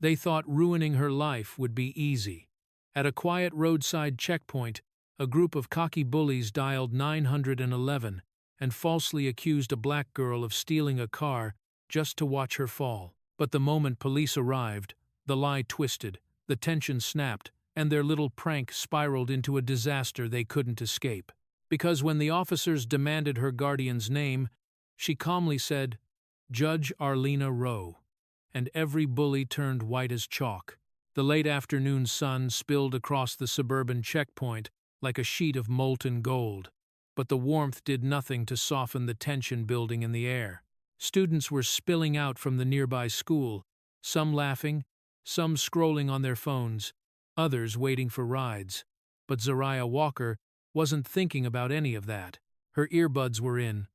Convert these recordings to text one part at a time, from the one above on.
They thought ruining her life would be easy. At a quiet roadside checkpoint, a group of cocky bullies dialed 911 and falsely accused a black girl of stealing a car just to watch her fall. But the moment police arrived, the lie twisted, the tension snapped, and their little prank spiraled into a disaster they couldn't escape. Because when the officers demanded her guardian's name, she calmly said, "Judge Arlena Rowe," and every bully turned white as chalk. The late afternoon sun spilled across the suburban checkpoint like a sheet of molten gold, but the warmth did nothing to soften the tension building in the air. Students were spilling out from the nearby school, some laughing, some scrolling on their phones, others waiting for rides. But Zariah Walker wasn't thinking about any of that. Her earbuds were in,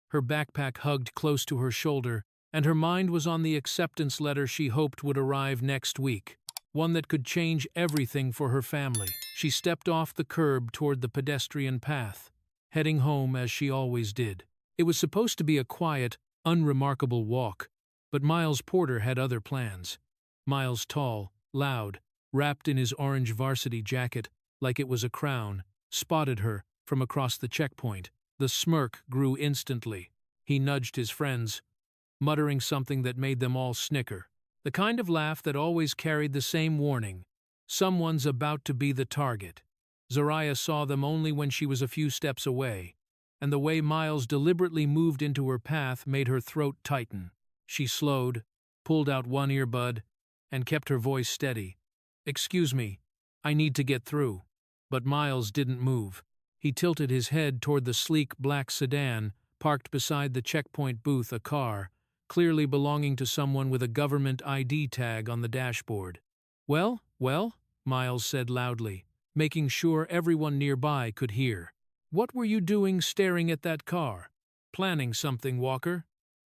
her backpack hugged close to her shoulder, and her mind was on the acceptance letter she hoped would arrive next week, one that could change everything for her family. She stepped off the curb toward the pedestrian path, heading home as she always did. It was supposed to be a quiet, unremarkable walk, but Miles Porter had other plans. Miles, tall, loud, wrapped in his orange varsity jacket like it was a crown, spotted her from across the checkpoint. The smirk grew instantly. He nudged his friends, muttering something that made them all snicker. The kind of laugh that always carried the same warning: someone's about to be the target. Zariah saw them only when she was a few steps away, and the way Miles deliberately moved into her path made her throat tighten. She slowed, pulled out one earbud, and kept her voice steady. "Excuse me, I need to get through." But Miles didn't move. He tilted his head toward the sleek black sedan parked beside the checkpoint booth, a car clearly belonging to someone with a government ID tag on the dashboard. Well, Miles said loudly, making sure everyone nearby could hear. "What were you doing staring at that car? Planning something, Walker?"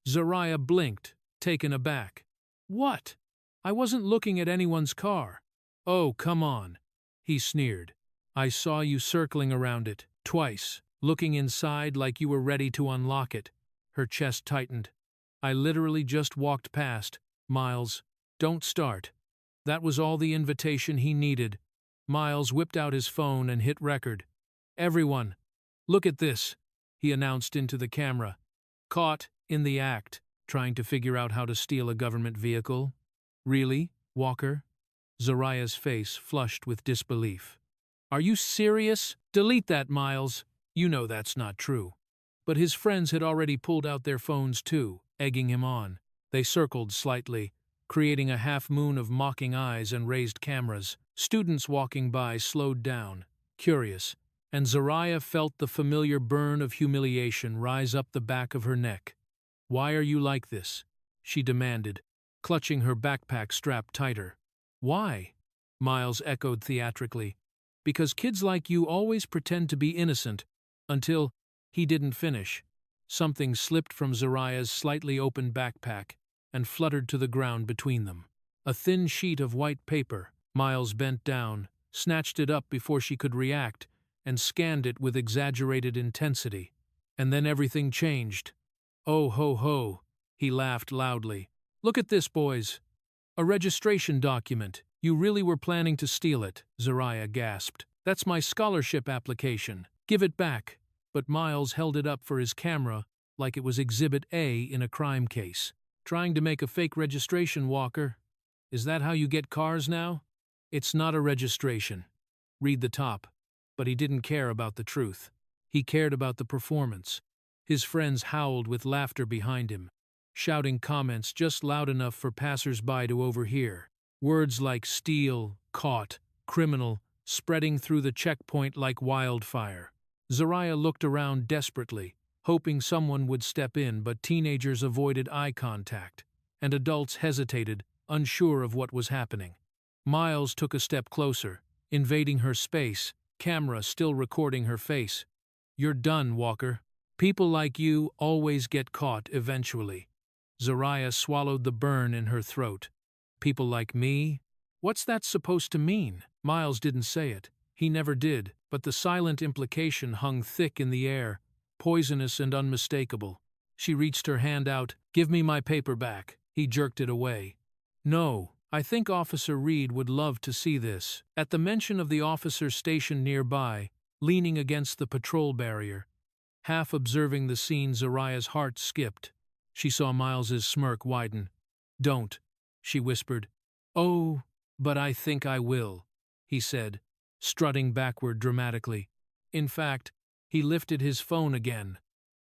Zariah blinked, taken aback. "What? I wasn't looking at anyone's car." "Oh, come on," he sneered. "I saw you circling around it, twice, looking inside like you were ready to unlock it." Her chest tightened. "I literally just walked past. Miles, don't start." That was all the invitation he needed. Miles whipped out his phone and hit record. "Everyone, look at this," he announced into the camera. "Caught in the act, trying to figure out how to steal a government vehicle." "Really, Walker?" Zariah's face flushed with disbelief. "Are you serious? Delete that, Miles. You know that's not true." But his friends had already pulled out their phones too, egging him on. They circled slightly, creating a half-moon of mocking eyes and raised cameras. Students walking by slowed down, curious, and Zariah felt the familiar burn of humiliation rise up the back of her neck. "Why are you like this?" she demanded, clutching her backpack strap tighter. "Why?" Miles echoed theatrically. "Because kids like you always pretend to be innocent, until—" He didn't finish. Something slipped from Zariah's slightly open backpack and fluttered to the ground between them. A thin sheet of white paper. Miles bent down, snatched it up before she could react, and scanned it with exaggerated intensity. And then everything changed. "Oh ho ho," he laughed loudly. "Look at this, boys. A registration document. You really were planning to steal it," Zariah gasped. "That's my scholarship application. Give it back." But Miles held it up for his camera like it was Exhibit A in a crime case. "Trying to make a fake registration, Walker? Is that how you get cars now? It's not a registration. Read the top." But he didn't care about the truth. He cared about the performance. His friends howled with laughter behind him, shouting comments just loud enough for passers-by to overhear. Words like steal, caught, criminal, spreading through the checkpoint like wildfire. Zariah looked around desperately, hoping someone would step in, but teenagers avoided eye contact, and adults hesitated, unsure of what was happening. Miles took a step closer, invading her space, camera still recording her face. "You're done, Walker. People like you always get caught eventually." Zariah swallowed the burn in her throat. "People like me? What's that supposed to mean?" Miles didn't say it. He never did, but the silent implication hung thick in the air, poisonous and unmistakable. She reached her hand out. "Give me my paper back." He jerked it away. "No," I think Officer Reed would love to see this. At the mention of the officer stationed nearby, leaning against the patrol barrier, half observing the scene, Zariah's heart skipped. She saw Miles's smirk widen. "Don't," she whispered. "Oh, but I think I will," he said, strutting backward dramatically. In fact, he lifted his phone again,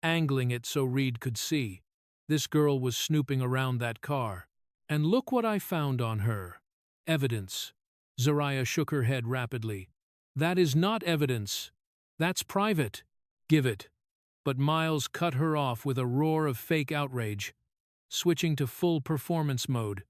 angling it so Reed could see. This girl was snooping around that car. "And look what I found on her." "Evidence." Zariah shook her head rapidly. "That is not evidence. That's private. Give it." But Miles cut her off with a roar of fake outrage, switching to full performance mode.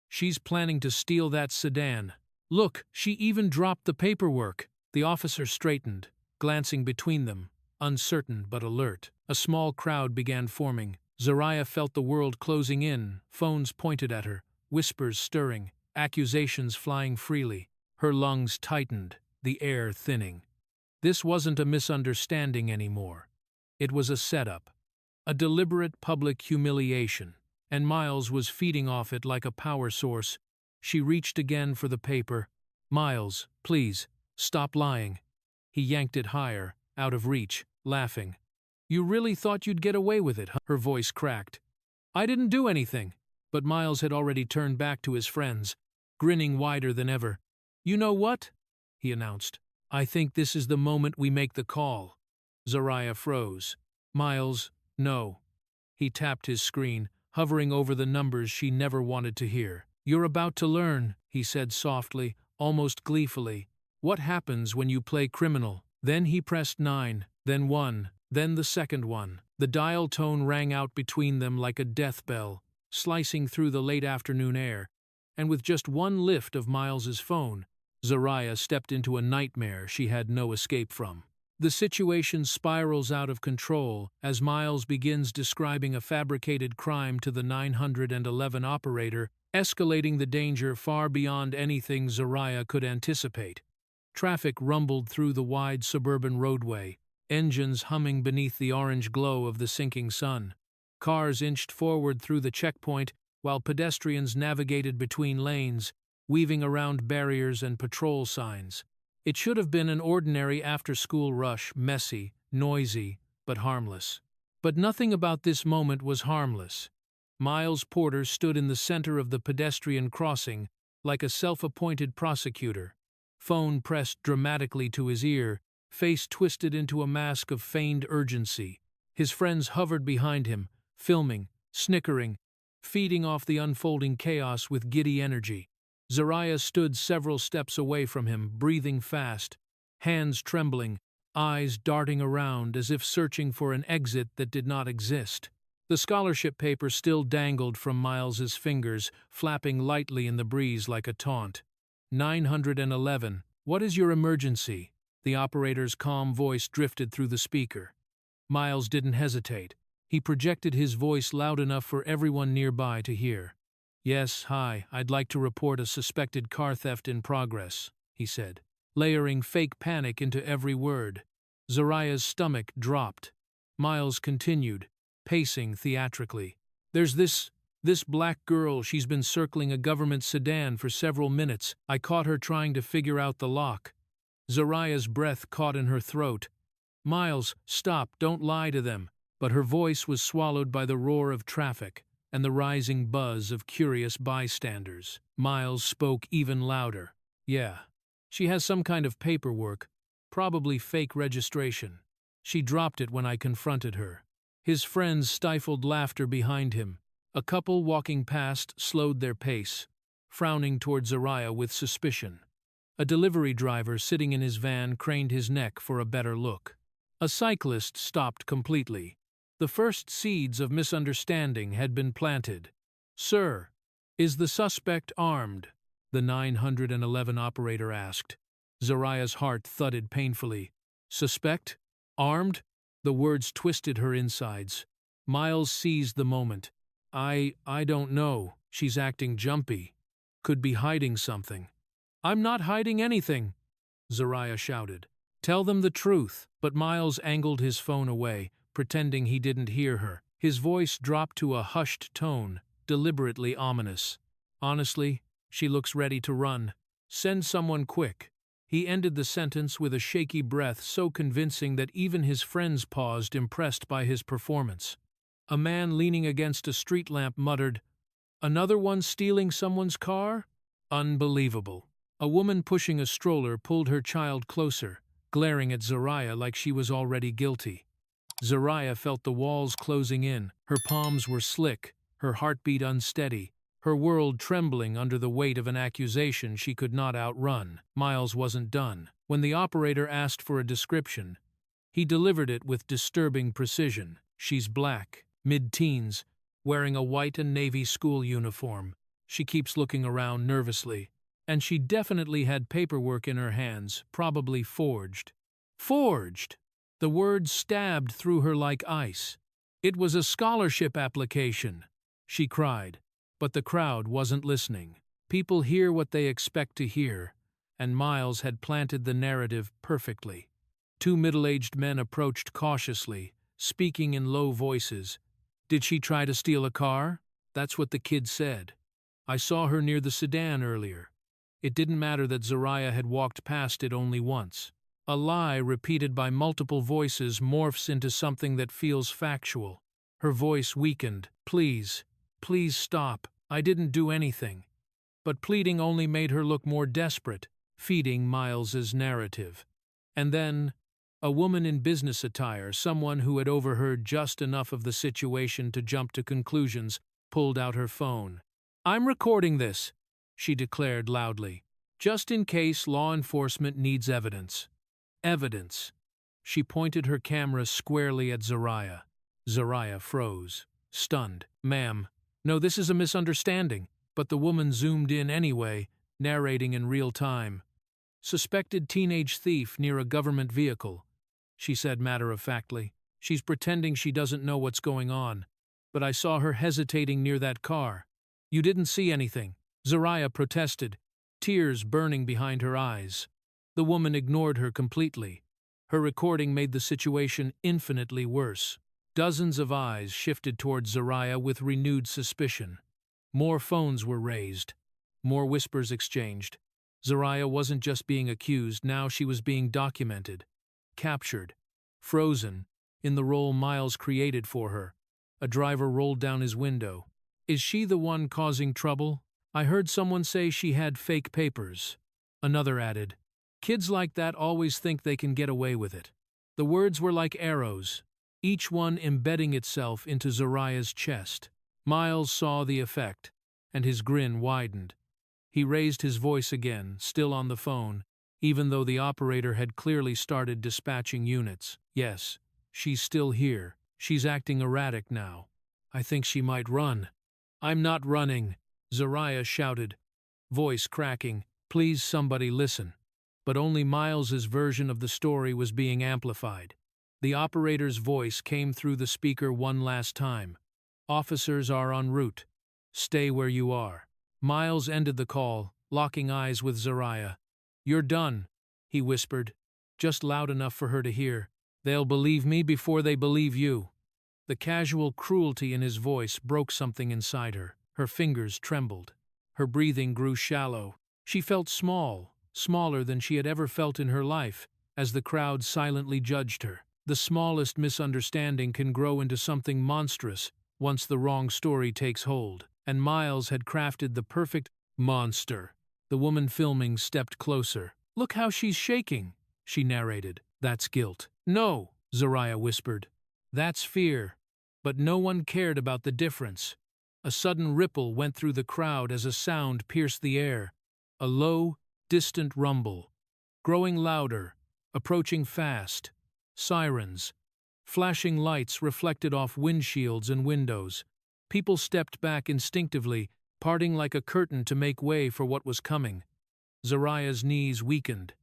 "She's planning to steal that sedan. Look, she even dropped the paperwork." The officer straightened, glancing between them, uncertain but alert. A small crowd began forming. Zariah felt the world closing in, phones pointed at her, whispers stirring, accusations flying freely. Her lungs tightened, the air thinning. This wasn't a misunderstanding anymore. It was a setup, a deliberate public humiliation, and Miles was feeding off it like a power source. She reached again for the paper. "Miles, please, stop lying." He yanked it higher, out of reach, laughing. "You really thought you'd get away with it, huh?" Her voice cracked. "I didn't do anything." But Miles had already turned back to his friends, grinning wider than ever. "You know what?" he announced. "I think this is the moment we make the call." Zariah froze. "Miles, no." He tapped his screen, hovering over the numbers she never wanted to hear. "You're about to learn," he said softly, almost gleefully, "what happens when you play criminal." Then he pressed 9, then 1, then the second one. The dial tone rang out between them like a death bell, slicing through the late afternoon air, and with just one lift of Miles's phone, Zariah stepped into a nightmare she had no escape from. The situation spirals out of control as Miles begins describing a fabricated crime to the 911 operator, escalating the danger far beyond anything Zariah could anticipate. Traffic rumbled through the wide suburban roadway, engines humming beneath the orange glow of the sinking sun. Cars inched forward through the checkpoint, while pedestrians navigated between lanes, weaving around barriers and patrol signs. It should have been an ordinary after-school rush, messy, noisy, but harmless. But nothing about this moment was harmless. Miles Porter stood in the center of the pedestrian crossing, like a self-appointed prosecutor. Phone pressed dramatically to his ear, face twisted into a mask of feigned urgency. His friends hovered behind him, filming, snickering, feeding off the unfolding chaos with giddy energy. Zariah stood several steps away from him, breathing fast, hands trembling, eyes darting around as if searching for an exit that did not exist. The scholarship paper still dangled from Miles's fingers, flapping lightly in the breeze like a taunt. 911, what is your emergency? The operator's calm voice drifted through the speaker. Miles didn't hesitate. He projected his voice loud enough for everyone nearby to hear. "Yes, hi, I'd like to report a suspected car theft in progress," he said, layering fake panic into every word. Zariah's stomach dropped. Miles continued, pacing theatrically. "There's this black girl. She's been circling a government sedan for several minutes. I caught her trying to figure out the lock." Zariah's breath caught in her throat. "Miles, stop, don't lie to them." But her voice was swallowed by the roar of traffic and the rising buzz of curious bystanders. Miles spoke even louder. "Yeah, she has some kind of paperwork, probably fake registration. She dropped it when I confronted her." His friends stifled laughter behind him. A couple walking past slowed their pace, frowning toward Zariah with suspicion. A delivery driver sitting in his van craned his neck for a better look. A cyclist stopped completely. The first seeds of misunderstanding had been planted. "Sir, is the suspect armed?" the 911 operator asked. Zariah's heart thudded painfully. "Suspect? Armed?" The words twisted her insides. Miles seized the moment. I don't know. She's acting jumpy. Could be hiding something." "I'm not hiding anything," Zariah shouted. "Tell them the truth." But Miles angled his phone away, pretending he didn't hear her. His voice dropped to a hushed tone, deliberately ominous. "Honestly, She looks ready to run. Send someone quick. He ended the sentence with a shaky breath so convincing that even his friends paused, impressed by his performance. A man leaning against a street lamp muttered, "Another one stealing someone's car? Unbelievable." A woman pushing a stroller pulled her child closer, glaring at Zariah like she was already guilty. Zariah felt the walls closing in. Her palms were slick, her heartbeat unsteady, her world trembling under the weight of an accusation she could not outrun. Miles wasn't done. When the operator asked for a description, he delivered it with disturbing precision. She's black, mid-teens, wearing a white and navy school uniform. She keeps looking around nervously. And she definitely had paperwork in her hands, probably forged. Forged! The word stabbed through her like ice. It was a scholarship application, she cried. But the crowd wasn't listening. People hear what they expect to hear, and Miles had planted the narrative perfectly. Two middle-aged men approached cautiously, speaking in low voices. "Did she try to steal a car?" "That's what the kid said. I saw her near the sedan earlier." It didn't matter that Zariah had walked past it only once. A lie repeated by multiple voices morphs into something that feels factual. Her voice weakened. "Please, please stop. I didn't do anything." But pleading only made her look more desperate, feeding Miles's narrative. And then, a woman in business attire, someone who had overheard just enough of the situation to jump to conclusions, pulled out her phone. "I'm recording this," she declared loudly, "just in case law enforcement needs evidence." Evidence. She pointed her camera squarely at Zariah. Zariah froze, stunned. "Ma'am, no, this is a misunderstanding." But the woman zoomed in anyway, narrating in real time. "Suspected teenage thief near a government vehicle," she said matter-of-factly. "She's pretending she doesn't know what's going on. But I saw her hesitating near that car." "You didn't see anything," Zariah protested, tears burning behind her eyes. The woman ignored her completely. Her recording made the situation infinitely worse. Dozens of eyes shifted toward Zariah with renewed suspicion. More phones were raised. More whispers exchanged. Zariah wasn't just being accused, now she was being documented. Captured. Frozen. In the role Miles created for her. A driver rolled down his window. "Is she the one causing trouble? I heard someone say she had fake papers." Another added, "Kids like that always think they can get away with it." The words were like arrows, each one embedding itself into Zariah's chest. Miles saw the effect, and his grin widened. He raised his voice again, still on the phone, even though the operator had clearly started dispatching units. "Yes, she's still here. She's acting erratic now. I think she might run." "I'm not running," Zariah shouted, voice cracking. "Please somebody listen." But only Miles's version of the story was being amplified. The operator's voice came through the speaker one last time. "Officers are en route. Stay where you are." Miles ended the call, locking eyes with Zariah. "You're done," he whispered, just loud enough for her to hear. "They'll believe me before they believe you." The casual cruelty in his voice broke something inside her. Her fingers trembled. Her breathing grew shallow. She felt small, smaller than she had ever felt in her life, as the crowd silently judged her. The smallest misunderstanding can grow into something monstrous once the wrong story takes hold. And Miles had crafted the perfect monster. The woman filming stepped closer. "Look how she's shaking," she narrated. "That's guilt." "No," Zariah whispered. "That's fear." But no one cared about the difference. A sudden ripple went through the crowd as a sound pierced the air. A low, distant rumble. Growing louder, approaching fast. Sirens. Flashing lights reflected off windshields and windows. People stepped back instinctively, parting like a curtain to make way for what was coming. Zariah's knees weakened.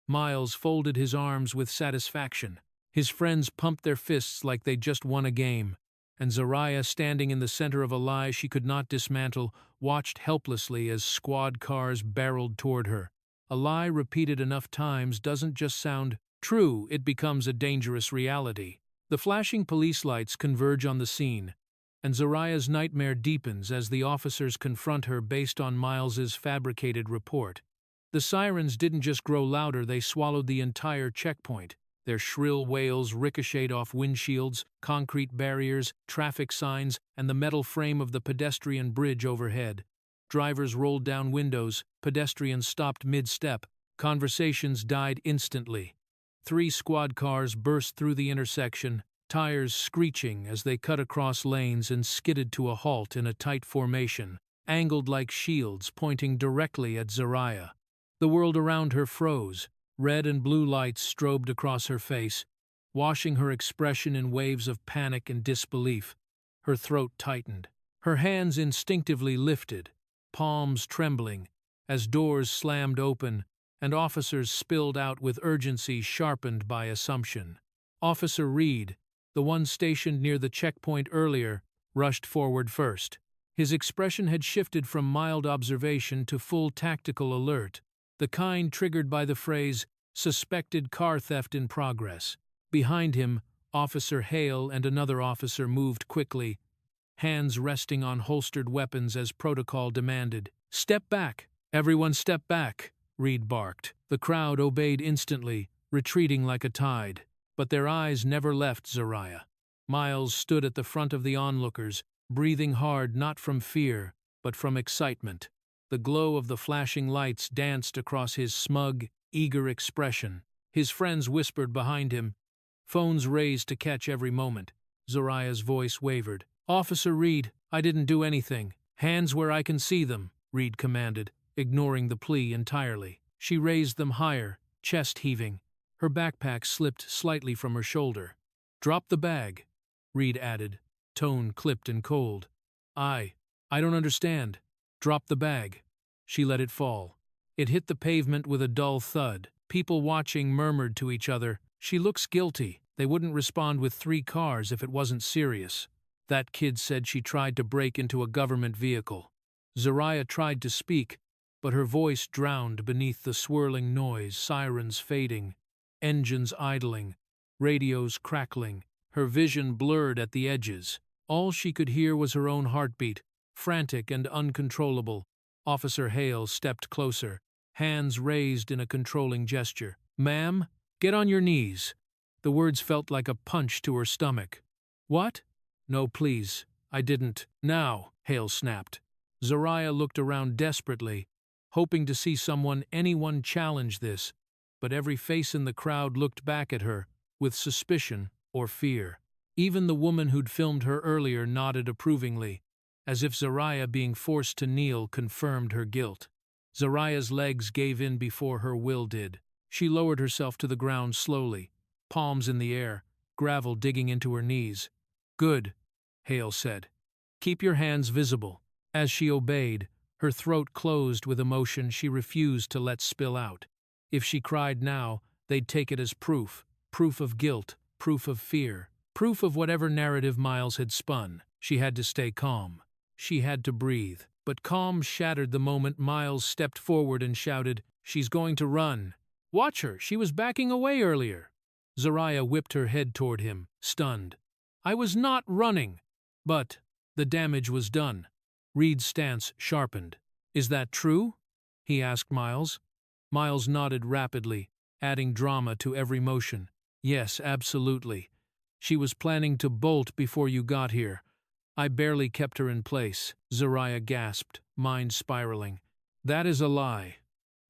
Miles folded his arms with satisfaction. His friends pumped their fists like they'd just won a game. And Zariah, standing in the center of a lie she could not dismantle, watched helplessly as squad cars barreled toward her. A lie repeated enough times doesn't just sound true, it becomes a dangerous reality. The flashing police lights converge on the scene. and Zariah's nightmare deepens as the officers confront her based on Miles's fabricated report. The sirens didn't just grow louder, they swallowed the entire checkpoint. Their shrill wails ricocheted off windshields, concrete barriers, traffic signs, and the metal frame of the pedestrian bridge overhead. Drivers rolled down windows, pedestrians stopped mid-step, conversations died instantly. 3 squad cars burst through the intersection, tires screeching as they cut across lanes and skidded to a halt in a tight formation, angled like shields pointing directly at Zariah. The world around her froze. Red and blue lights strobed across her face, washing her expression in waves of panic and disbelief. Her throat tightened. Her hands instinctively lifted, palms trembling, as doors slammed open and officers spilled out with urgency sharpened by assumption. Officer Reed, the one stationed near the checkpoint earlier, rushed forward first. His expression had shifted from mild observation to full tactical alert, the kind triggered by the phrase, "suspected car theft in progress." Behind him, Officer Hale and another officer moved quickly, hands resting on holstered weapons as protocol demanded. "Step back! Everyone step back!" Reed barked. The crowd obeyed instantly, retreating like a tide. But their eyes never left Zariah. Miles stood at the front of the onlookers, breathing hard not from fear, but from excitement. The glow of the flashing lights danced across his smug, eager expression. His friends whispered behind him, phones raised to catch every moment. Zariah's voice wavered. "Officer Reed, I didn't do anything. Hands where I can see them," Reed commanded, ignoring the plea entirely. She raised them higher, chest heaving. Her backpack slipped slightly from her shoulder. "Drop the bag," Reed added, tone clipped and cold. I don't understand." "Drop the bag." She let it fall. It hit the pavement with a dull thud. People watching murmured to each other, "She looks guilty. They wouldn't respond with 3 cars if it wasn't serious." That kid said she tried to break into a government vehicle. Zariah tried to speak, but her voice drowned beneath the swirling noise, sirens fading, engines idling, radios crackling. Her vision blurred at the edges. All she could hear was her own heartbeat, frantic and uncontrollable. Officer Hale stepped closer, hands raised in a controlling gesture. "Ma'am, get on your knees." The words felt like a punch to her stomach. "What?" "No, please. I didn't." "Now," Hale snapped. Zariah looked around desperately, hoping to see anyone challenge this, but every face in the crowd looked back at her, with suspicion or fear. Even the woman who'd filmed her earlier nodded approvingly, as if Zariah being forced to kneel confirmed her guilt. Zariah's legs gave in before her will did. She lowered herself to the ground slowly, palms in the air, gravel digging into her knees. "Good," Hale said. "Keep your hands visible." As she obeyed, her throat closed with emotion she refused to let spill out. If she cried now, they'd take it as proof of guilt, proof of fear, proof of whatever narrative Miles had spun. She had to stay calm. She had to breathe. But calm shattered the moment Miles stepped forward and shouted, "She's going to run. Watch her, she was backing away earlier." Zariah whipped her head toward him, stunned. "I was not running." But the damage was done. Reed's stance sharpened. "Is that true?" he asked Miles. Miles nodded rapidly, adding drama to every motion. "Yes, absolutely. She was planning to bolt before you got here. I barely kept her in place." Zariah gasped, mind spiraling. "That is a lie.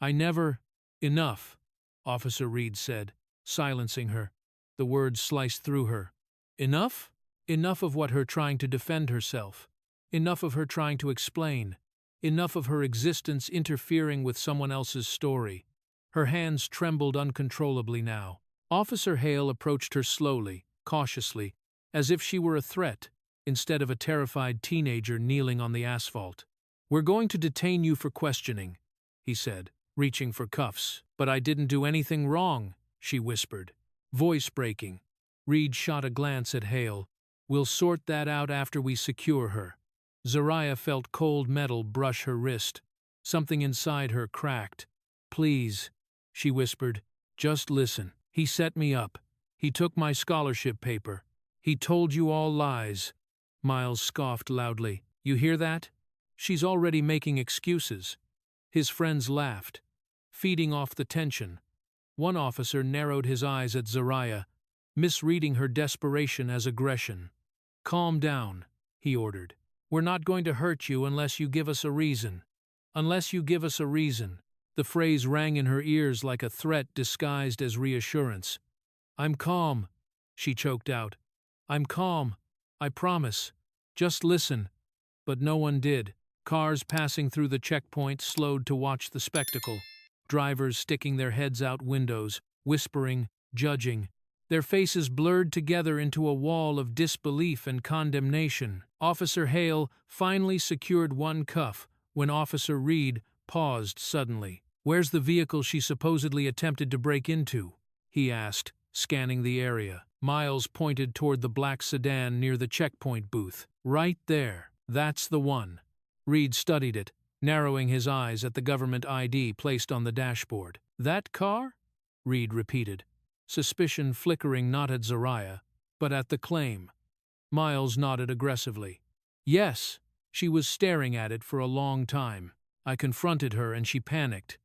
I never—" "Enough," Officer Reed said, silencing her. The words sliced through her. "Enough?" Enough of what her trying to defend herself. Enough of her trying to explain. Enough of her existence interfering with someone else's story. Her hands trembled uncontrollably now. Officer Hale approached her slowly, cautiously, as if she were a threat, instead of a terrified teenager kneeling on the asphalt. "We're going to detain you for questioning," he said, reaching for cuffs. "But I didn't do anything wrong," she whispered, voice breaking. Reed shot a glance at Hale. "We'll sort that out after we secure her." Zariah felt cold metal brush her wrist. Something inside her cracked. "Please," she whispered, "just listen. He set me up. He took my scholarship paper. He told you all lies." Miles scoffed loudly. You hear that? She's already making excuses. His friends laughed, feeding off the tension. One officer narrowed his eyes at Zariah, misreading her desperation as aggression. Calm down, he ordered. We're not going to hurt you unless you give us a reason. Unless you give us a reason. The phrase rang in her ears like a threat disguised as reassurance. I'm calm, she choked out. I'm calm, I promise. Just listen. But no one did. Cars passing through the checkpoint slowed to watch the spectacle. Drivers sticking their heads out windows, whispering, judging. Their faces blurred together into a wall of disbelief and condemnation. Officer Hale finally secured one cuff when Officer Reed paused suddenly. Where's the vehicle she supposedly attempted to break into? He asked, scanning the area. Miles pointed toward the black sedan near the checkpoint booth. Right there. That's the one. Reed studied it, narrowing his eyes at the government ID placed on the dashboard. That car? Reed repeated, suspicion flickering not at Zariah, but at the claim. Miles nodded aggressively. Yes, she was staring at it for a long time. I confronted her and she panicked.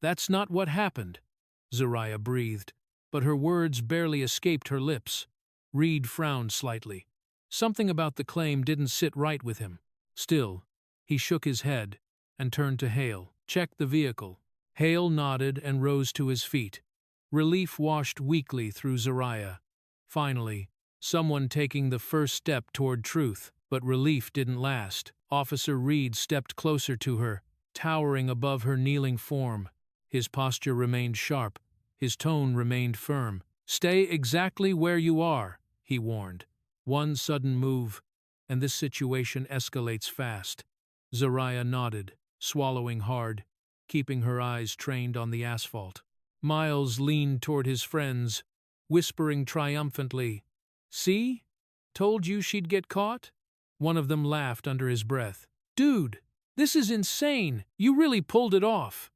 That's not what happened, Zariah breathed, but her words barely escaped her lips. Reed frowned slightly. Something about the claim didn't sit right with him. Still, he shook his head and turned to Hale. Check the vehicle. Hale nodded and rose to his feet. Relief washed weakly through Zariah. Finally, someone taking the first step toward truth. But relief didn't last. Officer Reed stepped closer to her, towering above her kneeling form. His posture remained sharp. His tone remained firm. Stay exactly where you are, he warned. One sudden move, and this situation escalates fast. Zariah nodded, swallowing hard, keeping her eyes trained on the asphalt. Miles leaned toward his friends, whispering triumphantly, See? Told you she'd get caught? One of them laughed under his breath. Dude, this is insane! You really pulled it off!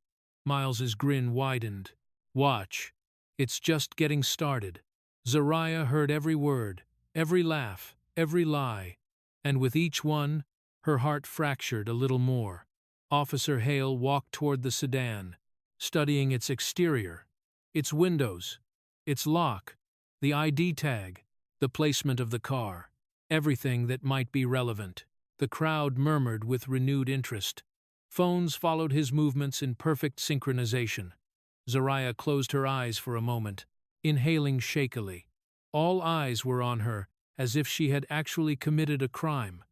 Miles's grin widened. Watch. It's just getting started. Zariah heard every word, every laugh, every lie, and with each one, her heart fractured a little more. Officer Hale walked toward the sedan, studying its exterior, its windows, its lock, the ID tag, the placement of the car, everything that might be relevant. The crowd murmured with renewed interest. Phones followed his movements in perfect synchronization. Zariah closed her eyes for a moment, inhaling shakily. All eyes were on her, as if she had actually committed a crime.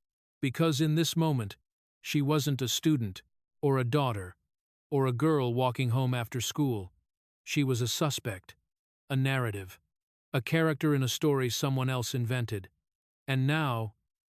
Because in this moment, she wasn't a student, or a daughter, or a girl walking home after school. She was a suspect, a narrative, a character in a story someone else invented. And now,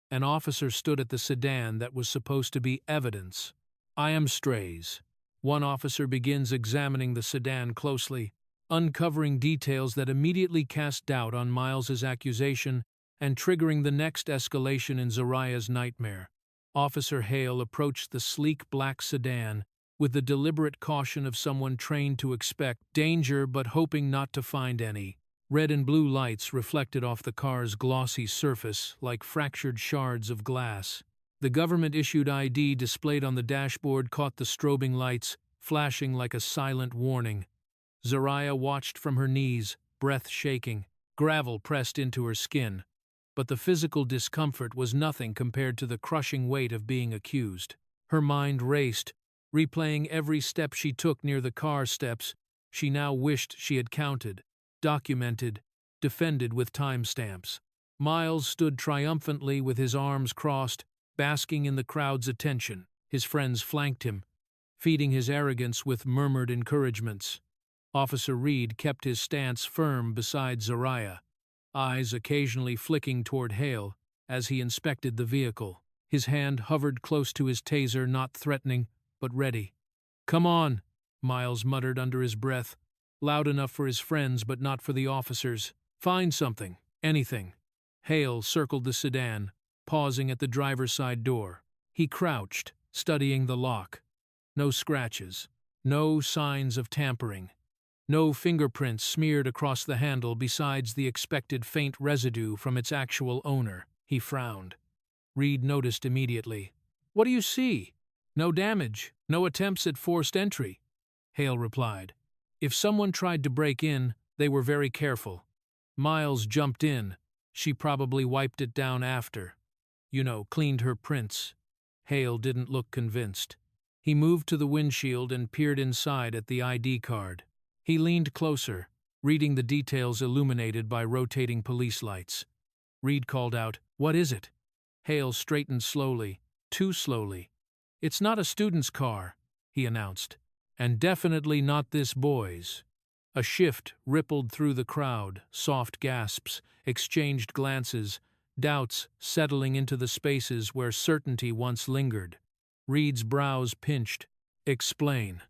an officer stood at the sedan that was supposed to be evidence. I am strays. One officer begins examining the sedan closely, uncovering details that immediately cast doubt on Miles's accusation and triggering the next escalation in Zariah's nightmare. Officer Hale approached the sleek black sedan with the deliberate caution of someone trained to expect danger but hoping not to find any. Red and blue lights reflected off the car's glossy surface like fractured shards of glass. The government-issued ID displayed on the dashboard caught the strobing lights, flashing like a silent warning. Zariah watched from her knees, breath shaking, gravel pressed into her skin. But the physical discomfort was nothing compared to the crushing weight of being accused. Her mind raced, replaying every step she took near the car steps she now wished she had counted, documented, defended with timestamps. Miles stood triumphantly with his arms crossed, basking in the crowd's attention. His friends flanked him, feeding his arrogance with murmured encouragements. Officer Reed kept his stance firm beside Zariah, eyes occasionally flicking toward Hale as he inspected the vehicle. His hand hovered close to his taser, not threatening, but ready. Come on, Miles muttered under his breath, loud enough for his friends but not for the officers. Find something, anything. Hale circled the sedan, pausing at the driver's side door. He crouched, studying the lock. No scratches, no signs of tampering. No fingerprints smeared across the handle besides the expected faint residue from its actual owner. He frowned. Reed noticed immediately. "What do you see?" "No damage, no attempts at forced entry," Hale replied. "If someone tried to break in, they were very careful. Miles jumped in. She probably wiped it down after. Cleaned her prints." Hale didn't look convinced. He moved to the windshield and peered inside at the ID card. He leaned closer, reading the details illuminated by rotating police lights. Reed called out, "What is it?" Hale straightened slowly, too slowly. "It's not a student's car," he announced. "And definitely not this boy's." A shift rippled through the crowd, soft gasps, exchanged glances, doubts settling into the spaces where certainty once lingered. Reed's brows pinched. "Explain."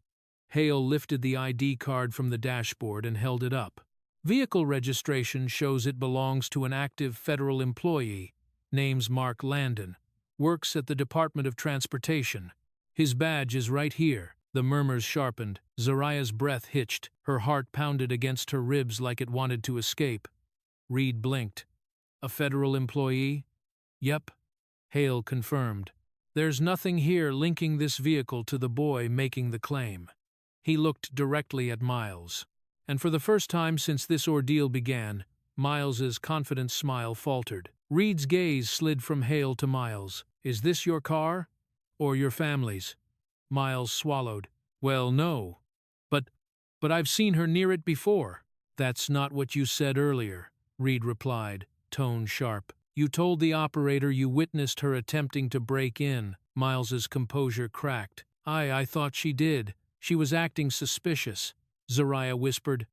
Hale lifted the ID card from the dashboard and held it up. "Vehicle registration shows it belongs to an active federal employee. Name's Mark Landon. Works at the Department of Transportation. His badge is right here." The murmurs sharpened. Zariah's breath hitched. Her heart pounded against her ribs like it wanted to escape. Reed blinked. "A federal employee?" "Yep," Hale confirmed. "There's nothing here linking this vehicle to the boy making the claim." He looked directly at Miles. And for the first time since this ordeal began, Miles's confident smile faltered. Reed's gaze slid from Hale to Miles. "Is this your car? Or your family's?" Miles swallowed. "Well, no. But I've seen her near it before." "That's not what you said earlier," Reed replied, tone sharp. "You told the operator you witnessed her attempting to break in." Miles's composure cracked. I thought she did. She was acting suspicious," Zariah whispered.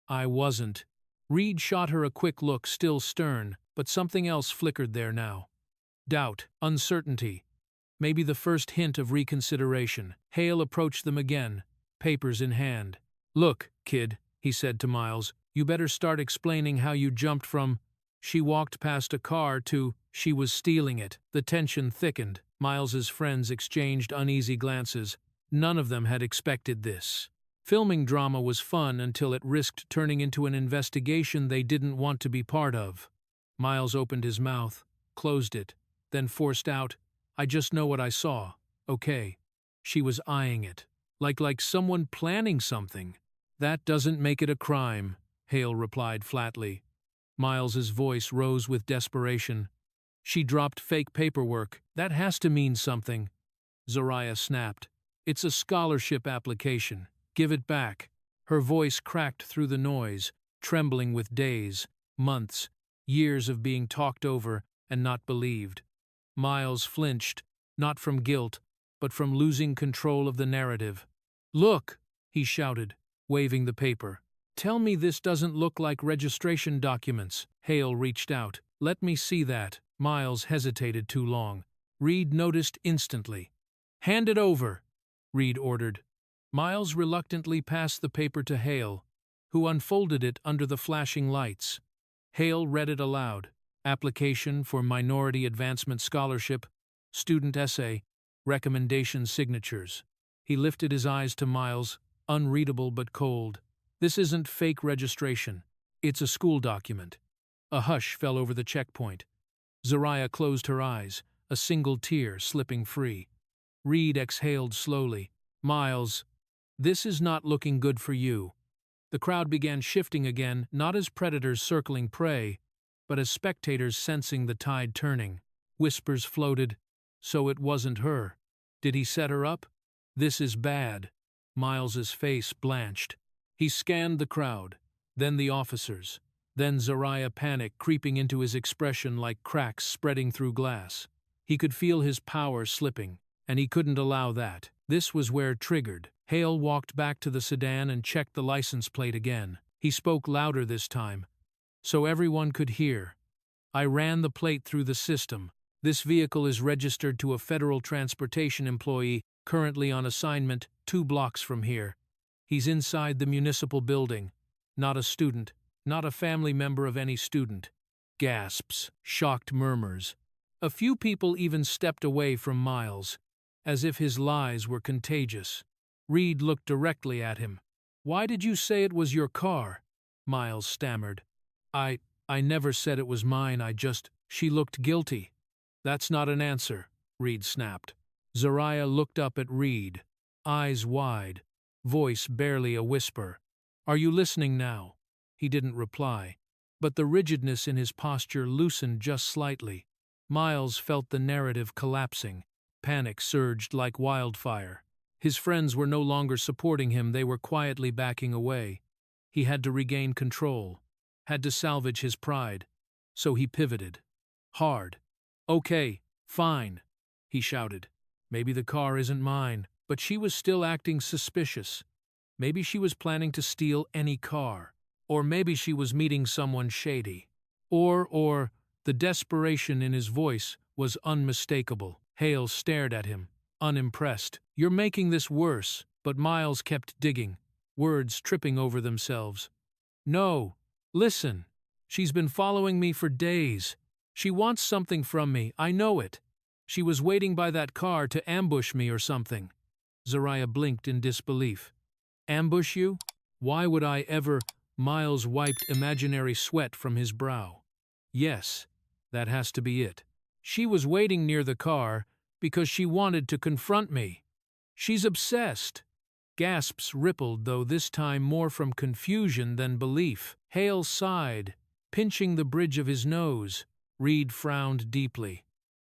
"I wasn't." Reed shot her a quick look, still stern, but something else flickered there now. Doubt, uncertainty, maybe the first hint of reconsideration. Hale approached them again, papers in hand. "Look, kid," he said to Miles, "you better start explaining how you jumped from she walked past a car to she was stealing it." The tension thickened. Miles's friends exchanged uneasy glances. None of them had expected this. Filming drama was fun until it risked turning into an investigation they didn't want to be part of. Miles opened his mouth, closed it, then forced out, "I just know what I saw. Okay." She was eyeing it, like someone planning something. "That doesn't make it a crime," Hale replied flatly. Miles's voice rose with desperation. "She dropped fake paperwork. That has to mean something." Zariah snapped. "It's a scholarship application. Give it back." Her voice cracked through the noise, trembling with days, months, years of being talked over and not believed. Miles flinched, not from guilt, but from losing control of the narrative. "Look!" he shouted, waving the paper. "Tell me this doesn't look like registration documents." Hale reached out. "Let me see that." Miles hesitated too long. Reed noticed instantly. "Hand it over," Reed ordered. Miles reluctantly passed the paper to Hale, who unfolded it under the flashing lights. Hale read it aloud. "Application for Minority Advancement Scholarship, Student Essay, Recommendation Signatures." He lifted his eyes to Miles, unreadable but cold. "This isn't fake registration. It's a school document." A hush fell over the checkpoint. Zariah closed her eyes, a single tear slipping free. Reed exhaled slowly. "Miles, this is not looking good for you." The crowd began shifting again, not as predators circling prey, but as spectators sensing the tide turning. Whispers floated. "So it wasn't her. Did he set her up? This is bad." Miles's face blanched. He scanned the crowd, then the officers, then Zariah, panic creeping into his expression like cracks spreading through glass. He could feel his power slipping, and he couldn't allow that. This was where it triggered. Hale walked back to the sedan and checked the license plate again. He spoke louder this time, so everyone could hear. "I ran the plate through the system. This vehicle is registered to a federal transportation employee currently on assignment 2 blocks from here. He's inside the municipal building. Not a student, not a family member of any student." Gasps, shocked murmurs. A few people even stepped away from Miles, as if his lies were contagious. Reed looked directly at him. "Why did you say it was your car?" Miles stammered. I never said it was mine, She looked guilty. That's not an answer, Reed snapped. Zariah looked up at Reed, eyes wide, voice barely a whisper. Are you listening now? He didn't reply, but the rigidness in his posture loosened just slightly. Miles felt the narrative collapsing. Panic surged like wildfire. His friends were no longer supporting him, they were quietly backing away. He had to regain control, had to salvage his pride. So he pivoted. Hard. Okay, fine, he shouted. Maybe the car isn't mine, but she was still acting suspicious. Maybe she was planning to steal any car. Or maybe she was meeting someone shady. Or, the desperation in his voice was unmistakable. Hale stared at him, unimpressed. You're making this worse, but Miles kept digging, words tripping over themselves. No, listen. She's been following me for days. She wants something from me, I know it. She was waiting by that car to ambush me or something. Zariah blinked in disbelief. Ambush you? Why would I ever? Miles wiped imaginary sweat from his brow. Yes, that has to be it. She was waiting near the car because she wanted to confront me. She's obsessed. Gasps rippled, though this time more from confusion than belief. Hale sighed, pinching the bridge of his nose. Reed frowned deeply.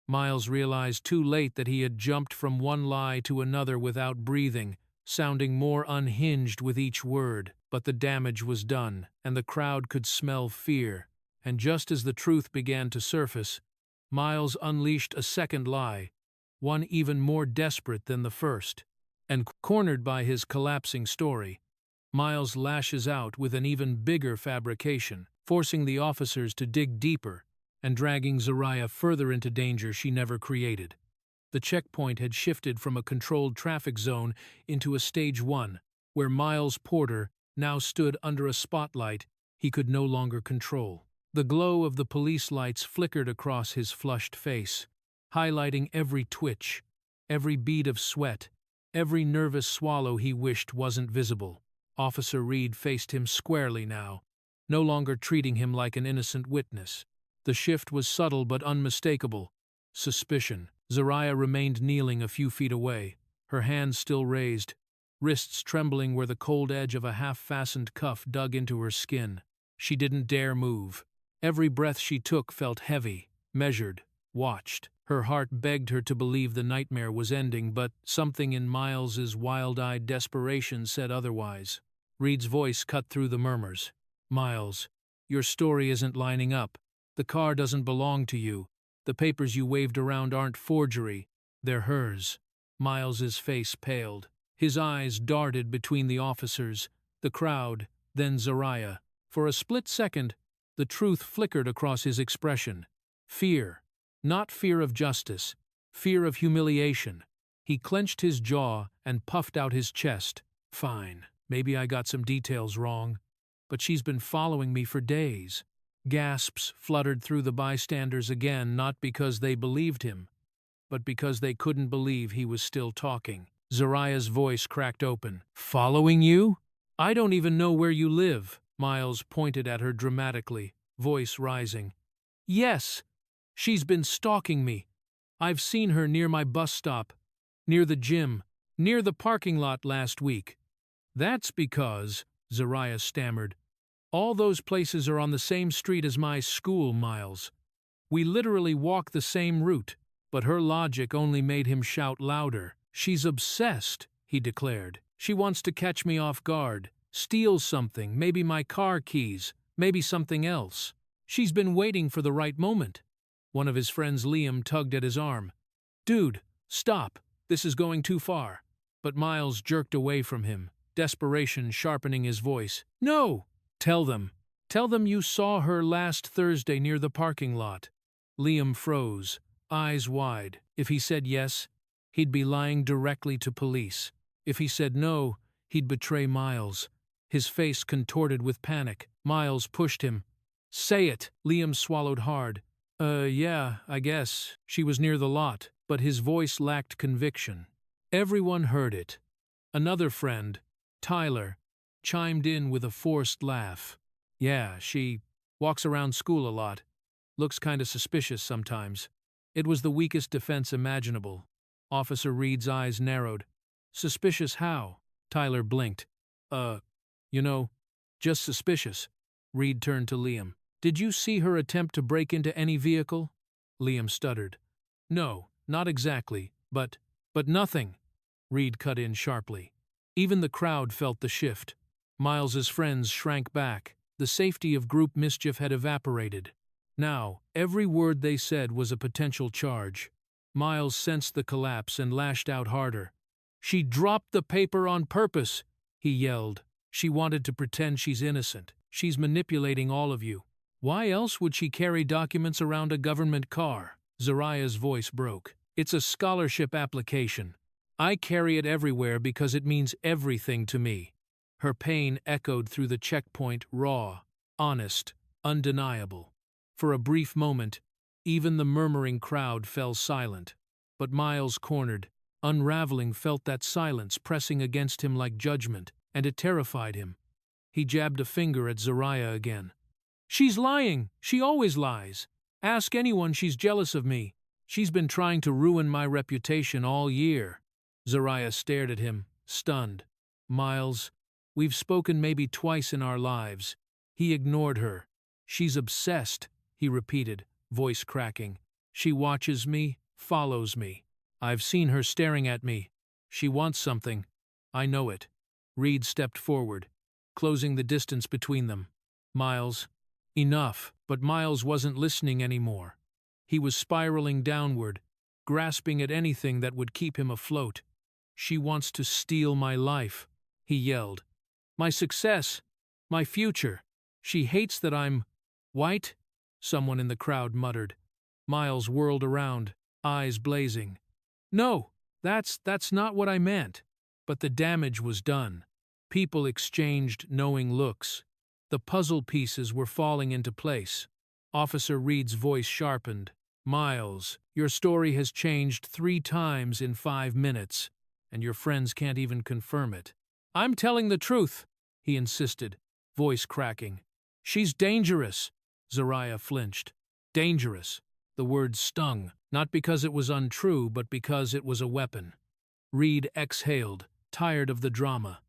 Miles realized too late that he had jumped from one lie to another without breathing, sounding more unhinged with each word. But the damage was done, and the crowd could smell fear. And just as the truth began to surface, Miles unleashed a second lie, one even more desperate than the first. And cornered by his collapsing story, Miles lashes out with an even bigger fabrication, forcing the officers to dig deeper and dragging Zariah further into danger she never created. The checkpoint had shifted from a controlled traffic zone into a Stage 1, where Miles Porter now stood under a spotlight he could no longer control. The glow of the police lights flickered across his flushed face, highlighting every twitch, every bead of sweat, every nervous swallow he wished wasn't visible. Officer Reed faced him squarely now, no longer treating him like an innocent witness. The shift was subtle but unmistakable. Suspicion. Zariah remained kneeling a few feet away, her hands still raised, wrists trembling where the cold edge of a half-fastened cuff dug into her skin. She didn't dare move. Every breath she took felt heavy, measured, watched. Her heart begged her to believe the nightmare was ending, but something in Miles's wild-eyed desperation said otherwise. Reed's voice cut through the murmurs. Miles, your story isn't lining up. The car doesn't belong to you. The papers you waved around aren't forgery. They're hers. Miles's face paled. His eyes darted between the officers, the crowd, then Zariah. For a split second, the truth flickered across his expression. Fear. Not fear of justice. Fear of humiliation. He clenched his jaw and puffed out his chest. Fine. Maybe I got some details wrong. But she's been following me for days. Gasps fluttered through the bystanders again, not because they believed him, but because they couldn't believe he was still talking. Zariah's voice cracked open. Following you? I don't even know where you live. Miles pointed at her dramatically, voice rising. Yes, she's been stalking me. I've seen her near my bus stop, near the gym, near the parking lot last week. That's because, Zariah stammered, all those places are on the same street as my school, Miles. We literally walk the same route, but her logic only made him shout louder. She's obsessed, he declared. She wants to catch me off guard, steal something, maybe my car keys, maybe something else. She's been waiting for the right moment. One of his friends, Liam, tugged at his arm. Dude, stop. This is going too far. But Miles jerked away from him, desperation sharpening his voice. No! Tell them. Tell them you saw her last Thursday near the parking lot. Liam froze, eyes wide. If he said yes, he'd be lying directly to police. If he said no, he'd betray Miles. His face contorted with panic. Miles pushed him. Say it. Liam swallowed hard. Yeah, I guess. She was near the lot, but his voice lacked conviction. Everyone heard it. Another friend, Tyler, chimed in with a forced laugh. Yeah, she walks around school a lot. Looks kinda suspicious sometimes. It was the weakest defense imaginable. Officer Reed's eyes narrowed. Suspicious how? Tyler blinked. You know, just suspicious. Reed turned to Liam. Did you see her attempt to break into any vehicle? Liam stuttered. No, not exactly, but nothing. Reed cut in sharply. Even the crowd felt the shift. Miles's friends shrank back. The safety of group mischief had evaporated. Now, every word they said was a potential charge. Miles sensed the collapse and lashed out harder. She dropped the paper on purpose, he yelled. She wanted to pretend she's innocent. She's manipulating all of you. Why else would she carry documents around a government car? Zariah's voice broke. It's a scholarship application. I carry it everywhere because it means everything to me. Her pain echoed through the checkpoint, raw, honest, undeniable. For a brief moment, even the murmuring crowd fell silent. But Miles, cornered, unraveling, felt that silence pressing against him like judgment, and it terrified him. He jabbed a finger at Zariah again. She's lying. She always lies. Ask anyone, she's jealous of me. She's been trying to ruin my reputation all year. Zariah stared at him, stunned. Miles, we've spoken maybe twice in our lives. He ignored her. She's obsessed, he repeated, voice cracking. She watches me, follows me. I've seen her staring at me. She wants something. I know it. Reed stepped forward, closing the distance between them. Miles, enough. But Miles wasn't listening anymore. He was spiraling downward, grasping at anything that would keep him afloat. She wants to steal my life, he yelled. My success, my future. She hates that I'm white, someone in the crowd muttered. Miles whirled around, eyes blazing. No, that's not what I meant. But the damage was done. People exchanged knowing looks. The puzzle pieces were falling into place. Officer Reed's voice sharpened. Miles, your story has changed 3 times in 5 minutes, and your friends can't even confirm it. I'm telling the truth, he insisted, voice cracking. She's dangerous. Zariah flinched. Dangerous. The word stung, not because it was untrue, but because it was a weapon. Reed exhaled, tired of the drama.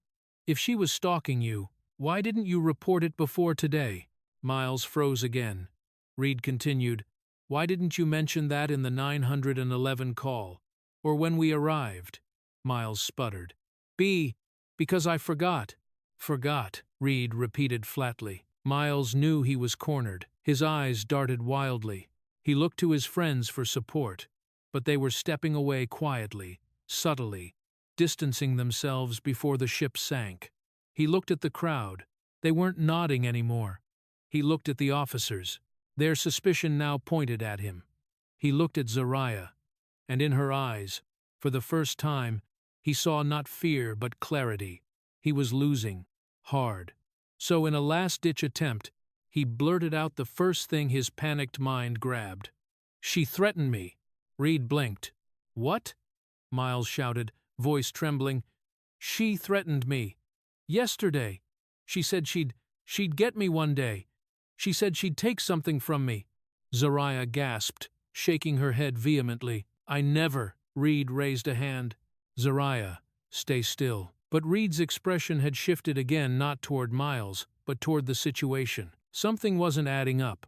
If she was stalking you, why didn't you report it before today? Miles froze again. Reed continued, why didn't you mention that in the 911 call, or when we arrived? Miles sputtered. Because I forgot. Forgot, Reed repeated flatly. Miles knew he was cornered. His eyes darted wildly. He looked to his friends for support, but they were stepping away quietly, subtly, distancing themselves before the ship sank. He looked at the crowd. They weren't nodding anymore. He looked at the officers. Their suspicion now pointed at him. He looked at Zariah, and in her eyes, for the first time, he saw not fear but clarity. He was losing, hard. So in a last-ditch attempt, he blurted out the first thing his panicked mind grabbed. She threatened me. Reed blinked. What? Miles shouted, voice trembling. She threatened me. Yesterday. She said she'd get me one day. She said she'd take something from me. Zariah gasped, shaking her head vehemently. I never. Reed raised a hand. Zariah, stay still. But Reed's expression had shifted again, not toward Miles, but toward the situation. Something wasn't adding up.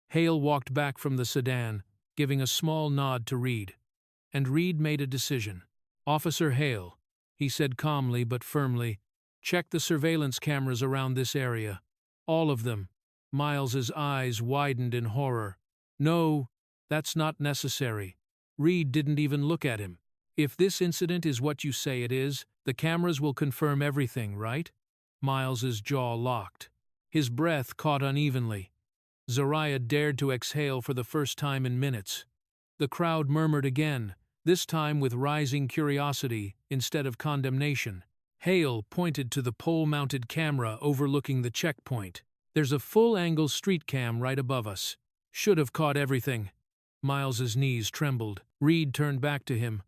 Hale walked back from the sedan, giving a small nod to Reed. And Reed made a decision. Officer Hale, he said calmly but firmly, check the surveillance cameras around this area. All of them. Miles's eyes widened in horror. No, that's not necessary. Reed didn't even look at him. If this incident is what you say it is, the cameras will confirm everything, right? Miles's jaw locked. His breath caught unevenly. Zariah dared to exhale for the first time in minutes. The crowd murmured again, this time with rising curiosity instead of condemnation. Hale pointed to the pole-mounted camera overlooking the checkpoint. There's a full-angle street cam right above us. Should have caught everything. Miles's knees trembled. Reed turned back to him,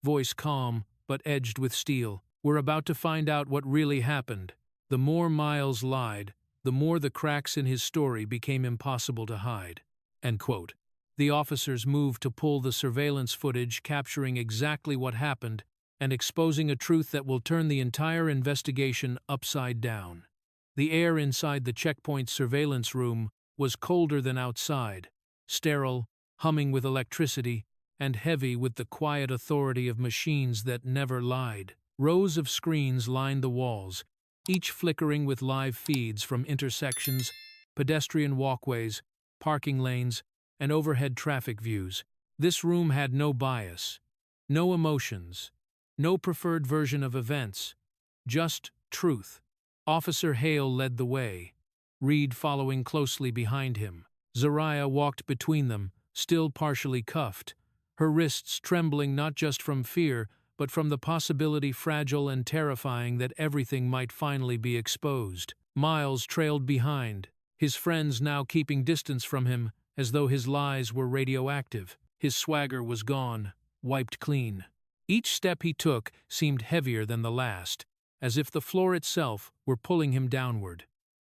voice calm but edged with steel. We're about to find out what really happened. The more Miles lied, the more the cracks in his story became impossible to hide. End quote. The officers moved to pull the surveillance footage, capturing exactly what happened and exposing a truth that will turn the entire investigation upside down. The air inside the checkpoint surveillance room was colder than outside, sterile, humming with electricity, and heavy with the quiet authority of machines that never lied. Rows of screens lined the walls, each flickering with live feeds from intersections, pedestrian walkways, parking lanes, and overhead traffic views. This room had no bias, no emotions, no preferred version of events, just truth. Officer Hale led the way, Reed following closely behind him. Zariah walked between them, still partially cuffed, her wrists trembling not just from fear, but from the possibility, fragile and terrifying, that everything might finally be exposed. Miles trailed behind, his friends now keeping distance from him, as though his lies were radioactive. His swagger was gone, wiped clean. Each step he took seemed heavier than the last, as if the floor itself were pulling him downward.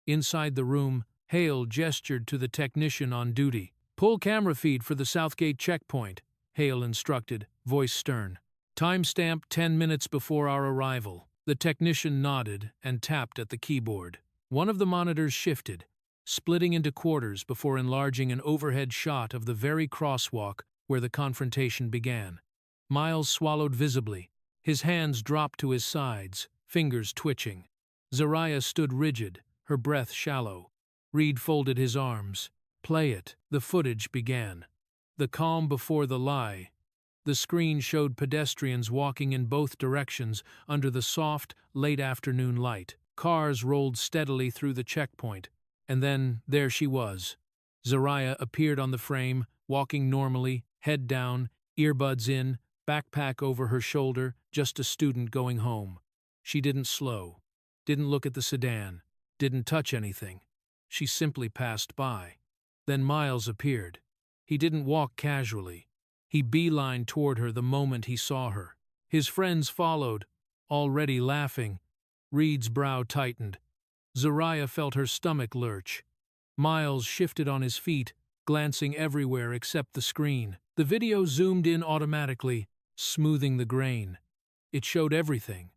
Inside the room, Hale gestured to the technician on duty. "Pull camera feed for the Southgate checkpoint," Hale instructed, voice stern. "Timestamp 10 minutes before our arrival." The technician nodded and tapped at the keyboard. One of the monitors shifted, splitting into quarters before enlarging an overhead shot of the very crosswalk where the confrontation began. Miles swallowed visibly. His hands dropped to his sides, fingers twitching. Zariah stood rigid, her breath shallow. Reed folded his arms. "Play it." The footage began. The calm before the lie. The screen showed pedestrians walking in both directions under the soft, late-afternoon light. Cars rolled steadily through the checkpoint. And then, there she was. Zariah appeared on the frame, walking normally, head down, earbuds in, backpack over her shoulder, just a student going home. She didn't slow, didn't look at the sedan, didn't touch anything. She simply passed by. Then Miles appeared. He didn't walk casually. He beelined toward her the moment he saw her. His friends followed, already laughing. Reed's brow tightened. Zariah felt her stomach lurch. Miles shifted on his feet, glancing everywhere except the screen. The video zoomed in automatically, smoothing the grain. It showed everything.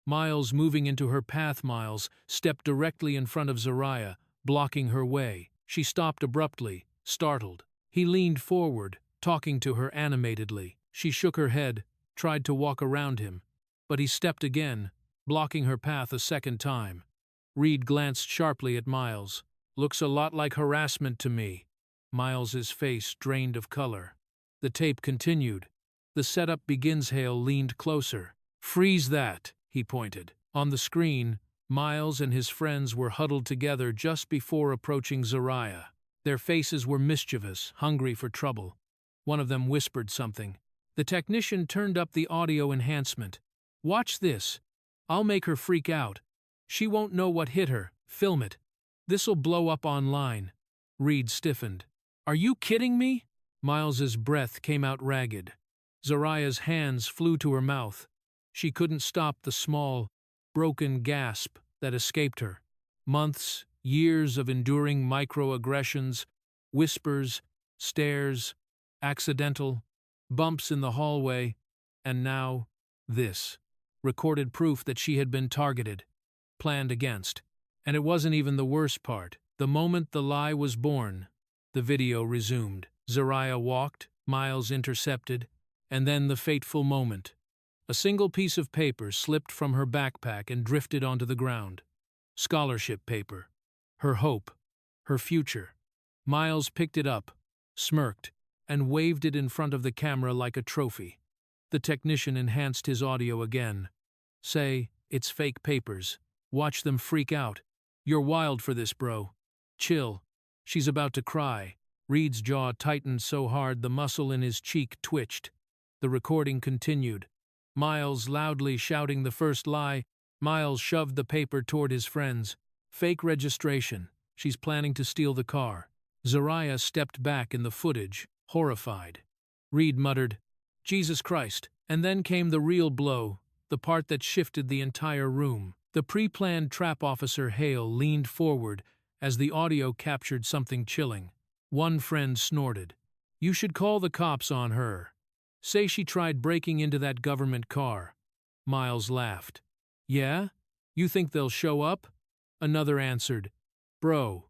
Miles moving into her path. Miles stepped directly in front of Zariah, blocking her way. She stopped abruptly, startled. He leaned forward, talking to her animatedly. She shook her head, tried to walk around him, but he stepped again, blocking her path a second time. Reed glanced sharply at Miles. "Looks a lot like harassment to me." Miles's face drained of color. The tape continued. "The setup begins." Hale leaned closer. "Freeze that," he pointed. On the screen, Miles and his friends were huddled together just before approaching Zariah. Their faces were mischievous, hungry for trouble. One of them whispered something. The technician turned up the audio enhancement. "Watch this. I'll make her freak out. She won't know what hit her. Film it. This'll blow up online." Reed stiffened. "Are you kidding me?" Miles's breath came out ragged. Zariah's hands flew to her mouth. She couldn't stop the small, broken gasp that escaped her. Months, years of enduring microaggressions, whispers, stares, accidental, bumps in the hallway, and now, this. Recorded proof that she had been targeted, planned against. And it wasn't even the worst part. The moment the lie was born, the video resumed. Zariah walked, Miles intercepted, and then the fateful moment. A single piece of paper slipped from her backpack and drifted onto the ground. Scholarship paper. Her hope. Her future. Miles picked it up, smirked, and waved it in front of the camera like a trophy. The technician enhanced his audio again. "Say, it's fake papers. Watch them freak out. You're wild for this, bro. Chill." She's about to cry. Reed's jaw tightened so hard the muscle in his cheek twitched. The recording continued. Miles loudly shouting the first lie. Miles shoved the paper toward his friends. "Fake registration. She's planning to steal the car." Zariah stepped back in the footage, horrified. Reed muttered, "Jesus Christ." And then came the real blow, the part that shifted the entire room. The pre-planned trap. Officer Hale leaned forward as the audio captured something chilling. One friend snorted. You should call the cops on her. Say she tried breaking into that government car. Miles laughed. Yeah? You think they'll show up? Another answered. Bro,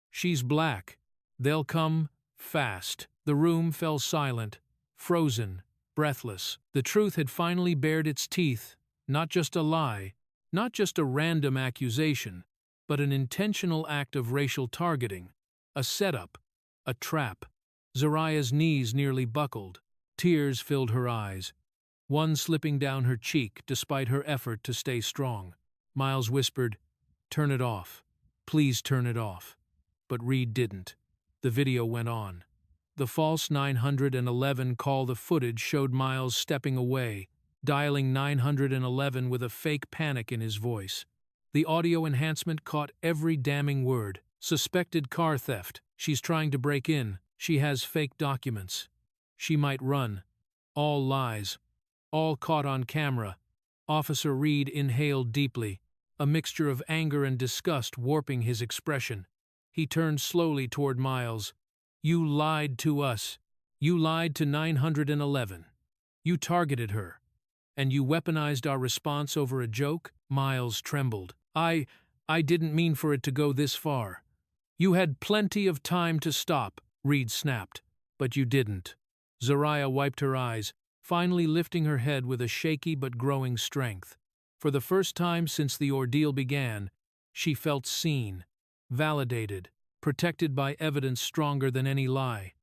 she's black. They'll come fast. The room fell silent, frozen, breathless. The truth had finally bared its teeth. Not just a lie, not just a random accusation, but an intentional act of racial targeting. A setup, a trap. Zariah's knees nearly buckled. Tears filled her eyes, one slipping down her cheek despite her effort to stay strong. Miles whispered, "Turn it off. Please turn it off." But Reed didn't. The video went on. The false 911 call. The footage showed Miles stepping away, dialing 911 with a fake panic in his voice. The audio enhancement caught every damning word. Suspected car theft. She's trying to break in. She has fake documents. She might run. All lies. All caught on camera. Officer Reed inhaled deeply, a mixture of anger and disgust warping his expression. He turned slowly toward Miles. You lied to us. You lied to 911. You targeted her. And you weaponized our response over a joke? Miles trembled. I didn't mean for it to go this far. You had plenty of time to stop, Reed snapped. But you didn't. Zariah wiped her eyes, finally lifting her head with a shaky but growing strength. For the first time since the ordeal began, she felt seen, validated, protected by evidence stronger than any lie.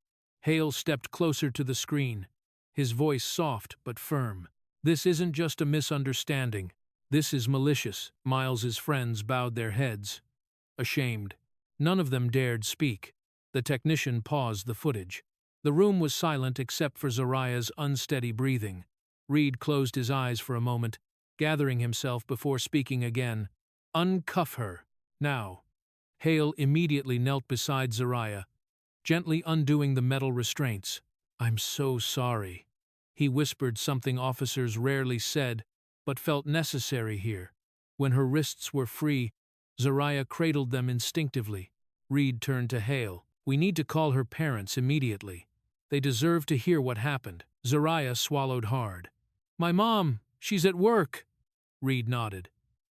Hale stepped closer to the screen, his voice soft but firm. This isn't just a misunderstanding. This is malicious. Miles's friends bowed their heads, ashamed. None of them dared speak. The technician paused the footage. The room was silent except for Zariah's unsteady breathing. Reed closed his eyes for a moment, gathering himself before speaking again. Uncuff her. Now. Hale immediately knelt beside Zariah, gently undoing the metal restraints. I'm so sorry. He whispered something officers rarely said, but felt necessary here. When her wrists were free, Zariah cradled them instinctively. Reed turned to Hale. We need to call her parents immediately. They deserve to hear what happened. Zariah swallowed hard. My mom, she's at work. Reed nodded.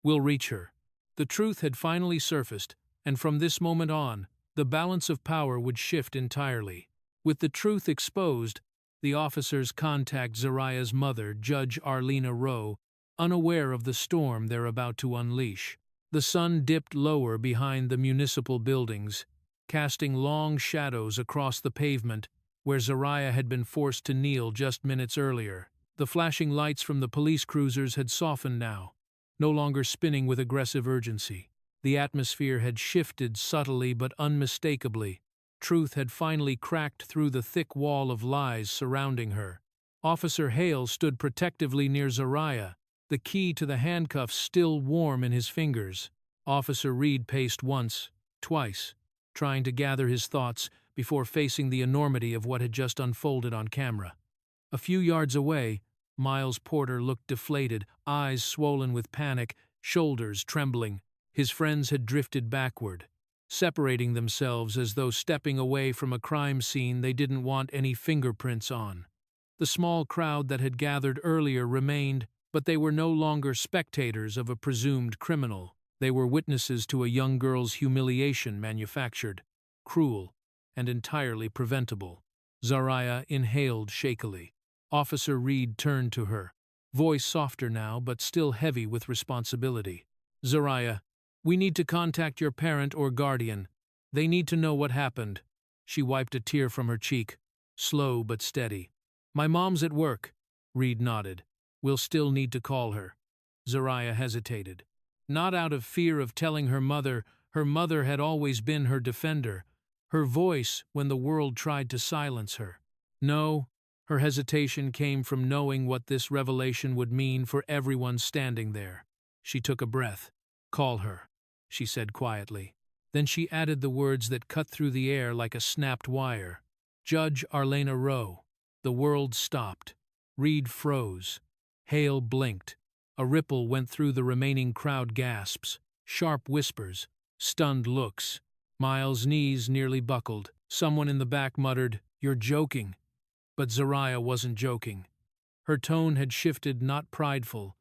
We'll reach her. The truth had finally surfaced, and from this moment on, the balance of power would shift entirely. With the truth exposed, the officers contact Zariah's mother, Judge Arlena Rowe, unaware of the storm they're about to unleash. The sun dipped lower behind the municipal buildings, casting long shadows across the pavement where Zariah had been forced to kneel just minutes earlier. The flashing lights from the police cruisers had softened now, no longer spinning with aggressive urgency. The atmosphere had shifted subtly but unmistakably. Truth had finally cracked through the thick wall of lies surrounding her. Officer Hale stood protectively near Zariah, the key to the handcuffs still warm in his fingers. Officer Reed paced once, twice, trying to gather his thoughts before facing the enormity of what had just unfolded on camera. A few yards away, Miles Porter looked deflated, eyes swollen with panic, shoulders trembling. His friends had drifted backward, separating themselves as though stepping away from a crime scene they didn't want any fingerprints on. The small crowd that had gathered earlier remained, but they were no longer spectators of a presumed criminal. They were witnesses to a young girl's humiliation manufactured, cruel, and entirely preventable. Zariah inhaled shakily. Officer Reed turned to her, voice softer now but still heavy with responsibility. Zariah, we need to contact your parent or guardian. They need to know what happened. She wiped a tear from her cheek, slow but steady. My mom's at work. Reed nodded. We'll still need to call her. Zariah hesitated. Not out of fear of telling her mother had always been her defender, her voice when the world tried to silence her. No, her hesitation came from knowing what this revelation would mean for everyone standing there. She took a breath. Call her, she said quietly. Then she added the words that cut through the air like a snapped wire. Judge Arlena Rowe. The world stopped. Reed froze. Hale blinked. A ripple went through the remaining crowd. Gasps, sharp whispers, stunned looks. Miles' knees nearly buckled. Someone in the back muttered, "You're joking." But Zariah wasn't joking. Her tone had shifted, not prideful,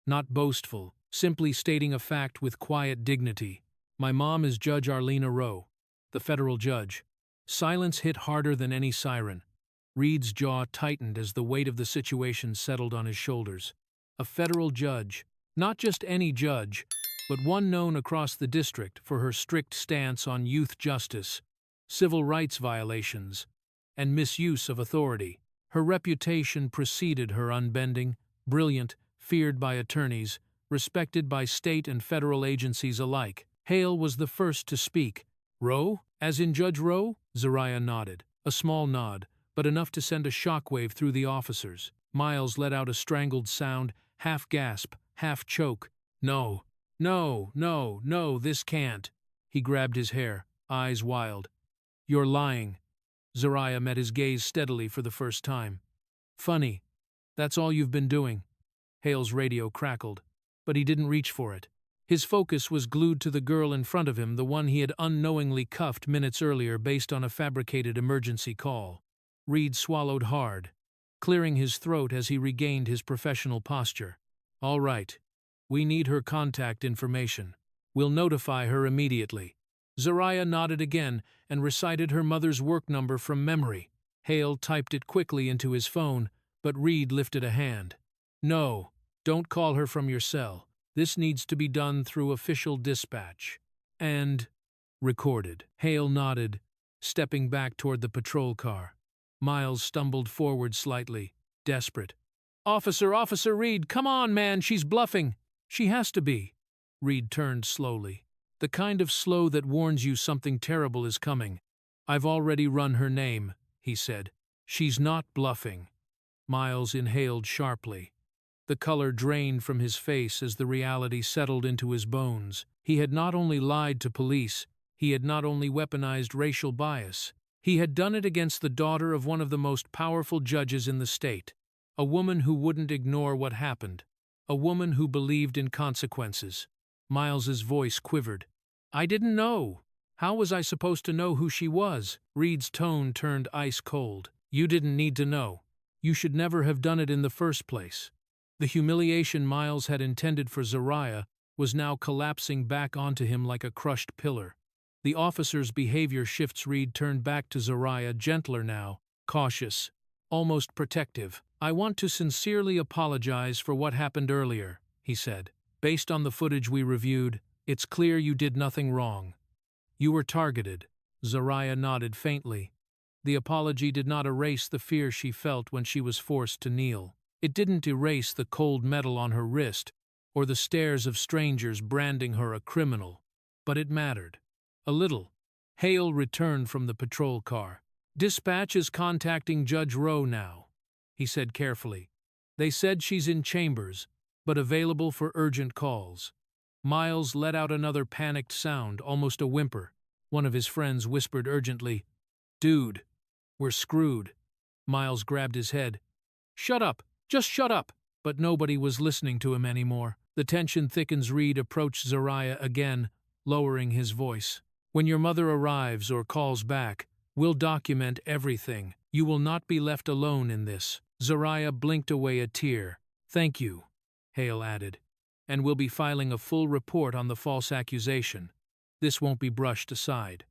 not boastful, simply stating a fact with quiet dignity. "My mom is Judge Arlena Rowe, the federal judge." Silence hit harder than any siren. Reed's jaw tightened as the weight of the situation settled on his shoulders. A federal judge, not just any judge, but one known across the district for her strict stance on youth justice, civil rights violations, and misuse of authority. Her reputation preceded her unbending, brilliant, feared by attorneys, respected by state and federal agencies alike. Hale was the first to speak. "Rowe? As in Judge Rowe?" Zariah nodded. A small nod, but enough to send a shockwave through the officers. Miles let out a strangled sound, half gasp, half choke. "No, no, no, no, this can't." He grabbed his hair, eyes wild. "You're lying." Zariah met his gaze steadily for the first time. "Funny. That's all you've been doing." Hale's radio crackled, but he didn't reach for it. His focus was glued to the girl in front of him, the one he had unknowingly cuffed minutes earlier based on a fabricated emergency call. Reed swallowed hard, clearing his throat as he regained his professional posture. "All right. We need her contact information. We'll notify her immediately." Zariah nodded again and recited her mother's work number from memory. Hale typed it quickly into his phone, but Reed lifted a hand. "No, don't call her from your cell. This needs to be done through official dispatch." "And recorded." Hale nodded, stepping back toward the patrol car. Miles stumbled forward slightly, desperate. Officer Reed, come on, man, she's bluffing." "She has to be." Reed turned slowly. "The kind of slow that warns you something terrible is coming." "I've already run her name," he said. "She's not bluffing." Miles inhaled sharply. The color drained from his face as the reality settled into his bones. He had not only lied to police, he had not only weaponized racial bias, he had done it against the daughter of one of the most powerful judges in the state, a woman who wouldn't ignore what happened, a woman who believed in consequences. Miles's voice quivered. "I didn't know. How was I supposed to know who she was?" Reed's tone turned ice cold. "You didn't need to know. You should never have done it in the first place." The humiliation Miles had intended for Zariah was now collapsing back onto him like a crushed pillar. The officer's behavior shifts. Reed turned back to Zariah, gentler now, cautious, almost protective. "I want to sincerely apologize for what happened earlier," he said. "Based on the footage we reviewed, it's clear you did nothing wrong. You were targeted." Zariah nodded faintly. The apology did not erase the fear she felt when she was forced to kneel. It didn't erase the cold metal on her wrist or the stares of strangers branding her a criminal, but it mattered. A little. Hale returned from the patrol car. "Dispatch is contacting Judge Rowe now," he said carefully. "They said she's in chambers, but available for urgent calls." Miles let out another panicked sound, almost a whimper. One of his friends whispered urgently, "Dude, we're screwed." Miles grabbed his head. "Shut up! Just shut up!" But nobody was listening to him anymore. The tension thickens. Reed approached Zariah again, lowering his voice. "When your mother arrives or calls back, we'll document everything. You will not be left alone in this." Zariah blinked away a tear. "Thank you," Hale added. "And we'll be filing a full report on the false accusation. This won't be brushed aside."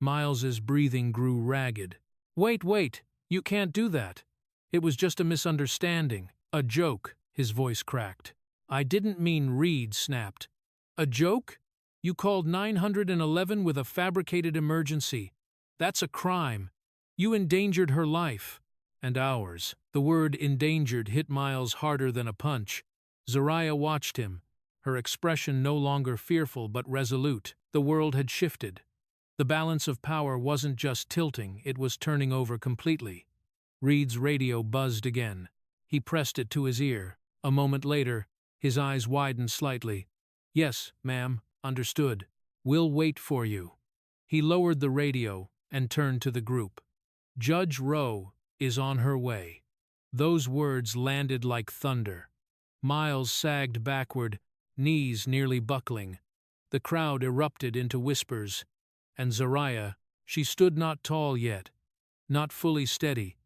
Miles's breathing grew ragged. Wait, you can't do that. It was just a misunderstanding. A joke," his voice cracked. "I didn't mean," Reed snapped. "A joke? You called 911 with a fabricated emergency. That's a crime. You endangered her life. And ours." The word endangered hit Miles harder than a punch. Zariah watched him, her expression no longer fearful but resolute. The world had shifted. The balance of power wasn't just tilting, it was turning over completely. Reed's radio buzzed again. He pressed it to his ear. A moment later, his eyes widened slightly. "Yes, ma'am, understood. We'll wait for you." He lowered the radio and turned to the group. "Judge Rowe is on her way." Those words landed like thunder. Miles sagged backward, knees nearly buckling. The crowd erupted into whispers. And Zariah, she stood not tall yet, not fully steady,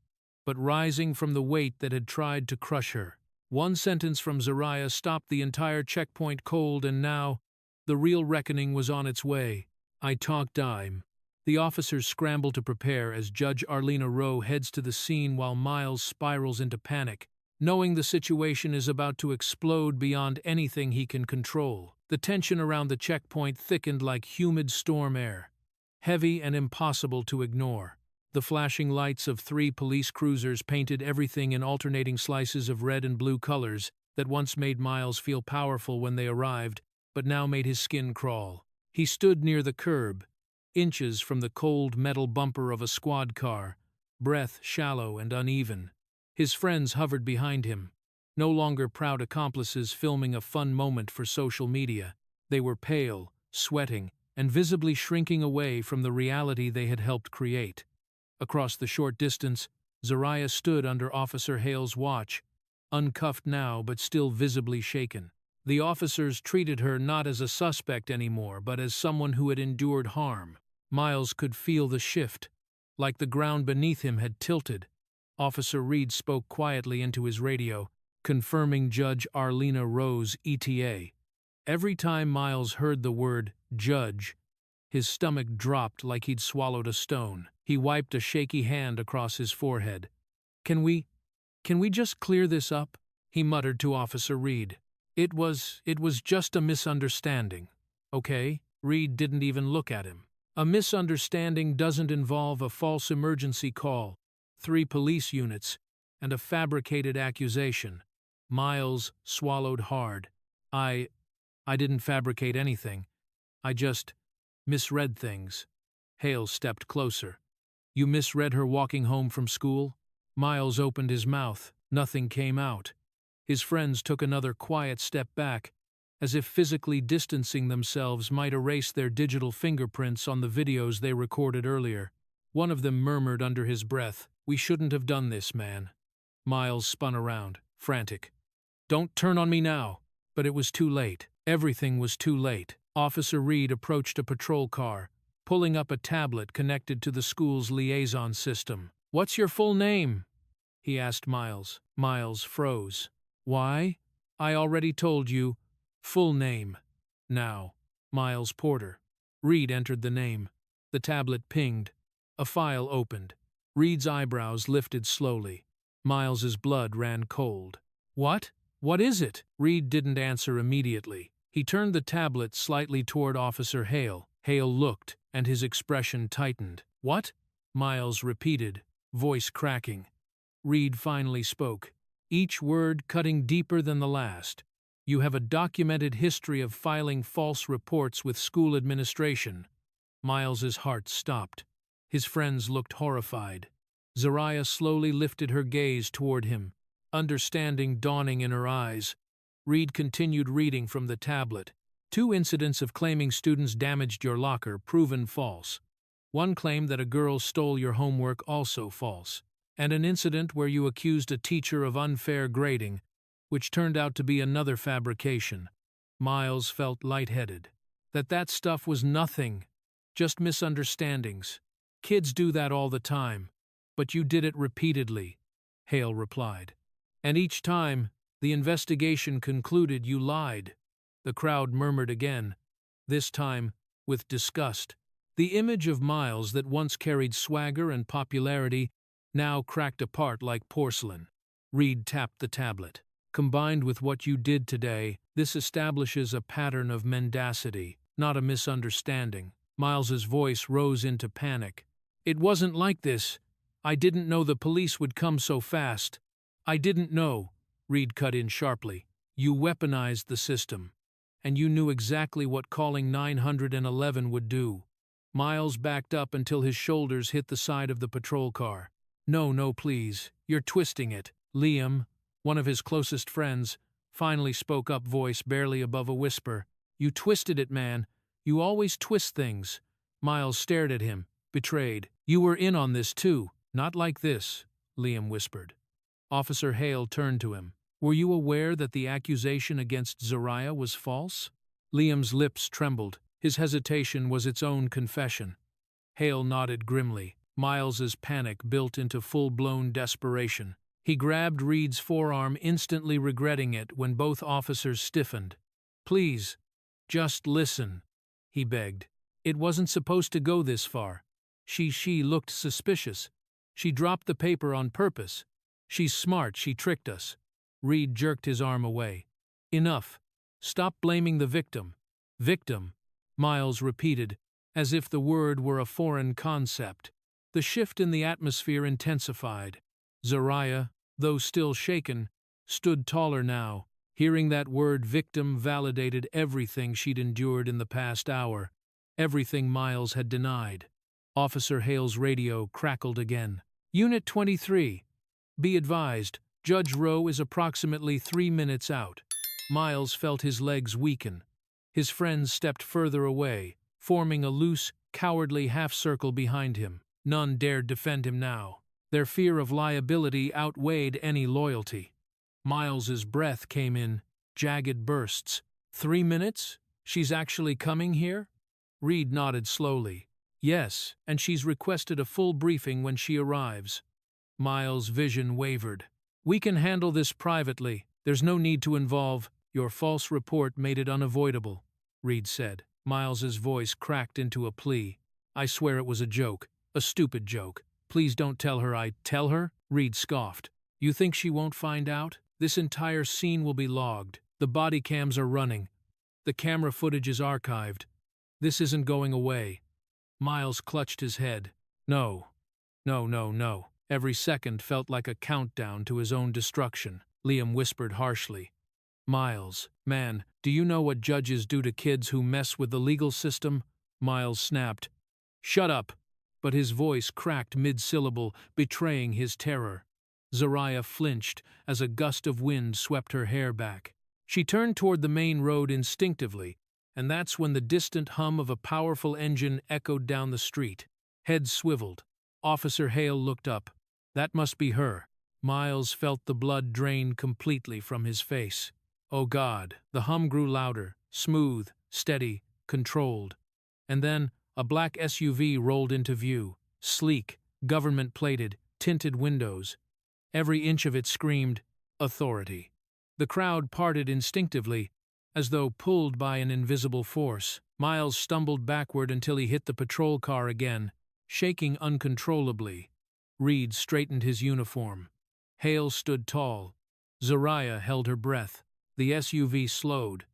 but rising from the weight that had tried to crush her. One sentence from Zariah stopped the entire checkpoint cold, and now the real reckoning was on its way. I talk dime. The officers scramble to prepare as Judge Arlena Rowe heads to the scene while Miles spirals into panic, knowing the situation is about to explode beyond anything he can control. The tension around the checkpoint thickened like humid storm air, heavy and impossible to ignore. The flashing lights of 3 police cruisers painted everything in alternating slices of red and blue colors that once made Miles feel powerful when they arrived, but now made his skin crawl. He stood near the curb, inches from the cold metal bumper of a squad car, breath shallow and uneven. His friends hovered behind him, no longer proud accomplices filming a fun moment for social media. They were pale, sweating, and visibly shrinking away from the reality they had helped create. Across the short distance, Zariah stood under Officer Hale's watch, uncuffed now but still visibly shaken. The officers treated her not as a suspect anymore, but as someone who had endured harm. Miles could feel the shift, like the ground beneath him had tilted. Officer Reed spoke quietly into his radio, confirming Judge Arlena Rowe's ETA. Every time Miles heard the word judge, his stomach dropped like he'd swallowed a stone. He wiped a shaky hand across his forehead. Can we just clear this up?" he muttered to Officer Reed. It was just a misunderstanding, okay?" Reed didn't even look at him. "A misunderstanding doesn't involve a false emergency call, 3 police units, and a fabricated accusation." Miles swallowed hard. I didn't fabricate anything. I just misread things." Hale stepped closer. "You misread her walking home from school?" Miles opened his mouth. Nothing came out. His friends took another quiet step back, as if physically distancing themselves might erase their digital fingerprints on the videos they recorded earlier. One of them murmured under his breath, "We shouldn't have done this, man." Miles spun around, frantic. "Don't turn on me now." But it was too late. Everything was too late. Officer Reed approached a patrol car, pulling up a tablet connected to the school's liaison system. "What's your full name?" he asked Miles. Miles froze. "Why? I already told you. Full name. Now." "Miles Porter." Reed entered the name. The tablet pinged. A file opened. Reed's eyebrows lifted slowly. Miles's blood ran cold. "What? What is it?" Reed didn't answer immediately. He turned the tablet slightly toward Officer Hale. Hale looked, and his expression tightened. "What?" Miles repeated, voice cracking. Reed finally spoke, each word cutting deeper than the last. "You have a documented history of filing false reports with school administration." Miles's heart stopped. His friends looked horrified. Zariah slowly lifted her gaze toward him, understanding dawning in her eyes. Reed continued reading from the tablet. 2 incidents of claiming students damaged your locker, proven false. 1 claim that a girl stole your homework, also false. And an incident where you accused a teacher of unfair grading, which turned out to be another fabrication. Miles felt lightheaded. That stuff was nothing, just misunderstandings. Kids do that all the time, but you did it repeatedly, Hale replied. And each time, the investigation concluded you lied. The crowd murmured again, this time with disgust. The image of Miles that once carried swagger and popularity now cracked apart like porcelain. Reed tapped the tablet. Combined with what you did today, this establishes a pattern of mendacity, not a misunderstanding. Miles's voice rose into panic. It wasn't like this. I didn't know the police would come so fast. I didn't know, Reed cut in sharply. You weaponized the system, and you knew exactly what calling 911 would do. Miles backed up until his shoulders hit the side of the patrol car. No, please, you're twisting it. Liam, one of his closest friends, finally spoke up, voice barely above a whisper. You twisted it, man. You always twist things. Miles stared at him, betrayed. You were in on this too. Not like this, Liam whispered. Officer Hale turned to him. Were you aware that the accusation against Zariah was false? Liam's lips trembled. His hesitation was its own confession. Hale nodded grimly. Miles's panic built into full-blown desperation. He grabbed Reed's forearm, instantly regretting it when both officers stiffened. "Please, just listen," he begged. "It wasn't supposed to go this far. She looked suspicious. She dropped the paper on purpose. She's smart, she tricked us." Reed jerked his arm away. "Enough. Stop blaming the victim." "Victim," Miles repeated, as if the word were a foreign concept. The shift in the atmosphere intensified. Zariah, though still shaken, stood taller now. Hearing that word victim validated everything she'd endured in the past hour, everything Miles had denied. Officer Hale's radio crackled again. "Unit 23. Be advised, Judge Rowe is approximately 3 minutes out." Miles felt his legs weaken. His friends stepped further away, forming a loose, cowardly half-circle behind him. None dared defend him now. Their fear of liability outweighed any loyalty. Miles's breath came in jagged bursts. 3 minutes? She's actually coming here? Reed nodded slowly. "Yes, and she's requested a full briefing when she arrives." Miles' vision wavered. "We can handle this privately. There's no need to involve—" "Your false report made it unavoidable," Reed said. Miles's voice cracked into a plea. "I swear it was a joke, a stupid joke. Please don't tell her I—" "Tell her?" Reed scoffed. "You think she won't find out? This entire scene will be logged. The body cams are running. The camera footage is archived. This isn't going away." Miles clutched his head. No. Every second felt like a countdown to his own destruction. Liam whispered harshly. "Miles, man, do you know what judges do to kids who mess with the legal system?" Miles snapped. "Shut up!" But his voice cracked mid-syllable, betraying his terror. Zariah flinched as a gust of wind swept her hair back. She turned toward the main road instinctively, and that's when the distant hum of a powerful engine echoed down the street. Heads swiveled. Officer Hale looked up. That must be her. Miles felt the blood drain completely from his face. Oh God! The hum grew louder, smooth, steady, controlled. And then a black SUV rolled into view, sleek, government-plated, tinted windows. Every inch of it screamed, authority. The crowd parted instinctively, as though pulled by an invisible force. Miles stumbled backward until he hit the patrol car again, shaking uncontrollably. Reed straightened his uniform. Hale stood tall. Zariah held her breath. The SUV slowed,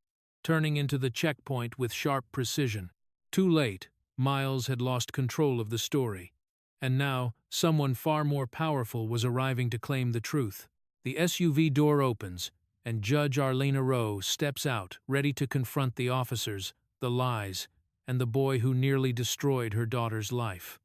turning into the checkpoint with sharp precision. Too late, Miles had lost control of the story. And now, someone far more powerful was arriving to claim the truth. The SUV door opens, and Judge Arlena Rowe steps out, ready to confront the officers, the lies, and the boy who nearly destroyed her daughter's life.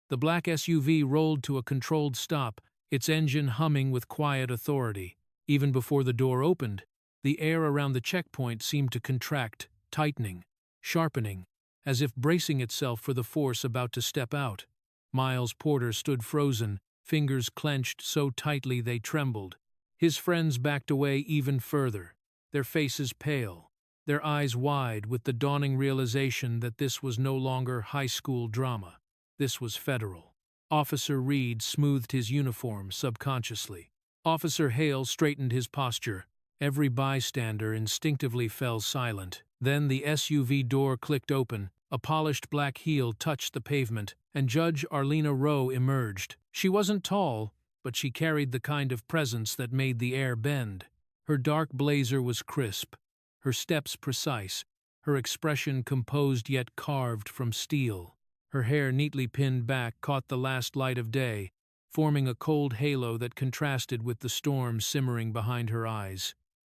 The black SUV rolled to a controlled stop, its engine humming with quiet authority. Even before the door opened, the air around the checkpoint seemed to contract, tightening, sharpening, as if bracing itself for the force about to step out. Miles Porter stood frozen, fingers clenched so tightly they trembled. His friends backed away even further, their faces pale, their eyes wide with the dawning realization that this was no longer high school drama. This was federal. Officer Reed smoothed his uniform subconsciously. Officer Hale straightened his posture. Every bystander instinctively fell silent. Then the SUV door clicked open, a polished black heel touched the pavement, and Judge Arlena Rowe emerged. She wasn't tall, but she carried the kind of presence that made the air bend. Her dark blazer was crisp, her steps precise, her expression composed yet carved from steel. Her hair neatly pinned back caught the last light of day, forming a cold halo that contrasted with the storm simmering behind her eyes.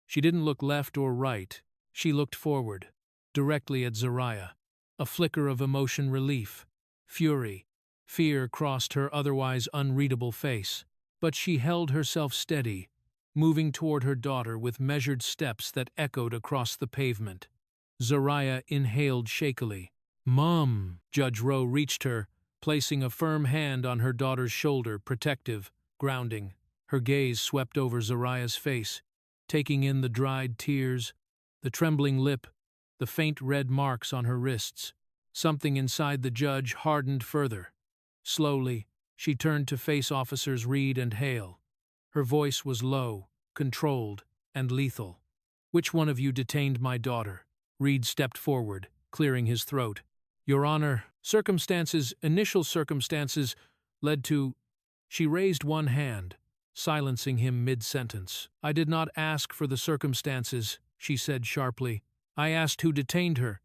She didn't look left or right. She looked forward, directly at Zariah. A flicker of emotion relief, fury, fear crossed her otherwise unreadable face. But she held herself steady, moving toward her daughter with measured steps that echoed across the pavement. Zariah inhaled shakily. "Mom!" Judge Rowe reached her, placing a firm hand on her daughter's shoulder, protective, grounding. Her gaze swept over Zariah's face, taking in the dried tears, the trembling lip, the faint red marks on her wrists. Something inside the judge hardened further. Slowly, She turned to face Officers Reed and Hale. Her voice was low, controlled, and lethal. "Which one of you detained my daughter?" Reed stepped forward, clearing his throat. "Your Honor, initial circumstances led to—" She raised one hand, silencing him mid-sentence. "I did not ask for the circumstances," she said sharply. "I asked who detained her."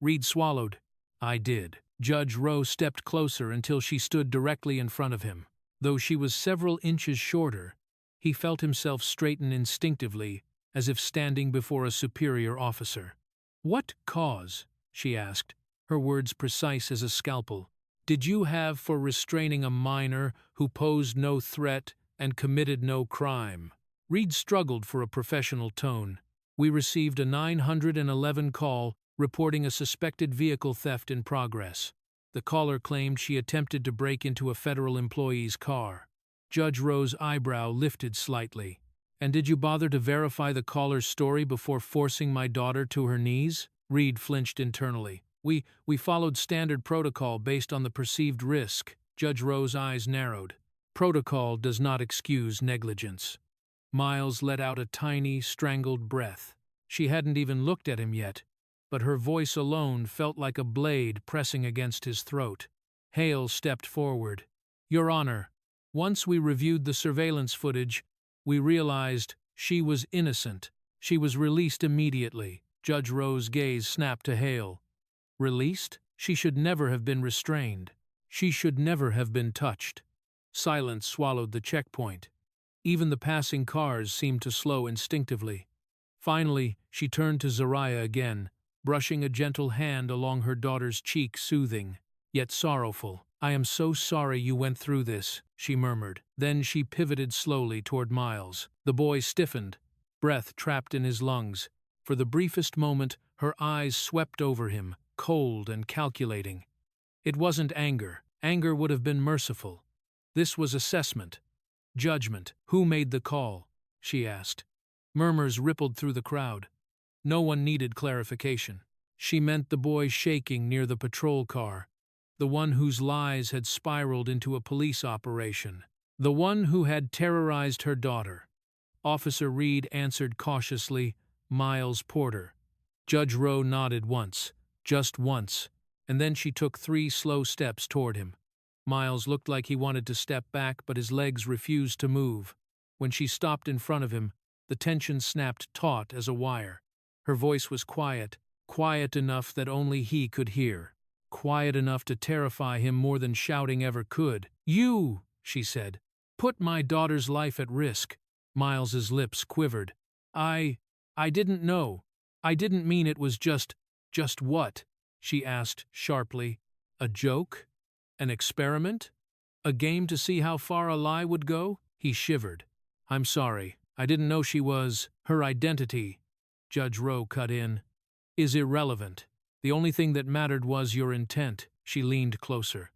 Reed swallowed. "I did." Judge Rowe stepped closer until she stood directly in front of him. Though she was several inches shorter, he felt himself straighten instinctively, as if standing before a superior officer. "What cause?" she asked, her words precise as a scalpel. "Did you have for restraining a minor who posed no threat and committed no crime?" Reed struggled for a professional tone. "We received a 911 call reporting a suspected vehicle theft in progress. The caller claimed she attempted to break into a federal employee's car." Judge Rowe's eyebrow lifted slightly. "And did you bother to verify the caller's story before forcing my daughter to her knees?" Reed flinched internally. We followed standard protocol based on the perceived risk." Judge Rowe's eyes narrowed. "Protocol does not excuse negligence." Miles let out a tiny, strangled breath. She hadn't even looked at him yet, but her voice alone felt like a blade pressing against his throat. Hale stepped forward. "Your Honor, once we reviewed the surveillance footage, we realized she was innocent. She was released immediately." Judge Rowe's gaze snapped to Hale. "Released? She should never have been restrained. She should never have been touched." Silence swallowed the checkpoint. Even the passing cars seemed to slow instinctively. Finally, she turned to Zariah again, brushing a gentle hand along her daughter's cheek, soothing, yet sorrowful. "I am so sorry you went through this," she murmured. Then she pivoted slowly toward Miles. The boy stiffened, breath trapped in his lungs. For the briefest moment, her eyes swept over him, cold and calculating. It wasn't anger. Anger would have been merciful. This was assessment. Judgment. "Who made the call?" she asked. Murmurs rippled through the crowd. No one needed clarification. She meant the boy shaking near the patrol car, the one whose lies had spiraled into a police operation, the one who had terrorized her daughter. Officer Reed answered cautiously, "Miles Porter." Judge Rowe nodded once, just once, and then she took 3 slow steps toward him. Miles looked like he wanted to step back, but his legs refused to move. When she stopped in front of him, the tension snapped taut as a wire. Her voice was quiet, quiet enough that only he could hear, quiet enough to terrify him more than shouting ever could. "You," she said, "put my daughter's life at risk." Miles's lips quivered. I didn't know. I didn't mean it was just what?" she asked sharply. "A joke? An experiment? A game to see how far a lie would go?" He shivered. "I'm sorry. I didn't know she was—" "Her identity," Judge Rowe cut in, "is irrelevant. The only thing that mattered was your intent." She leaned closer.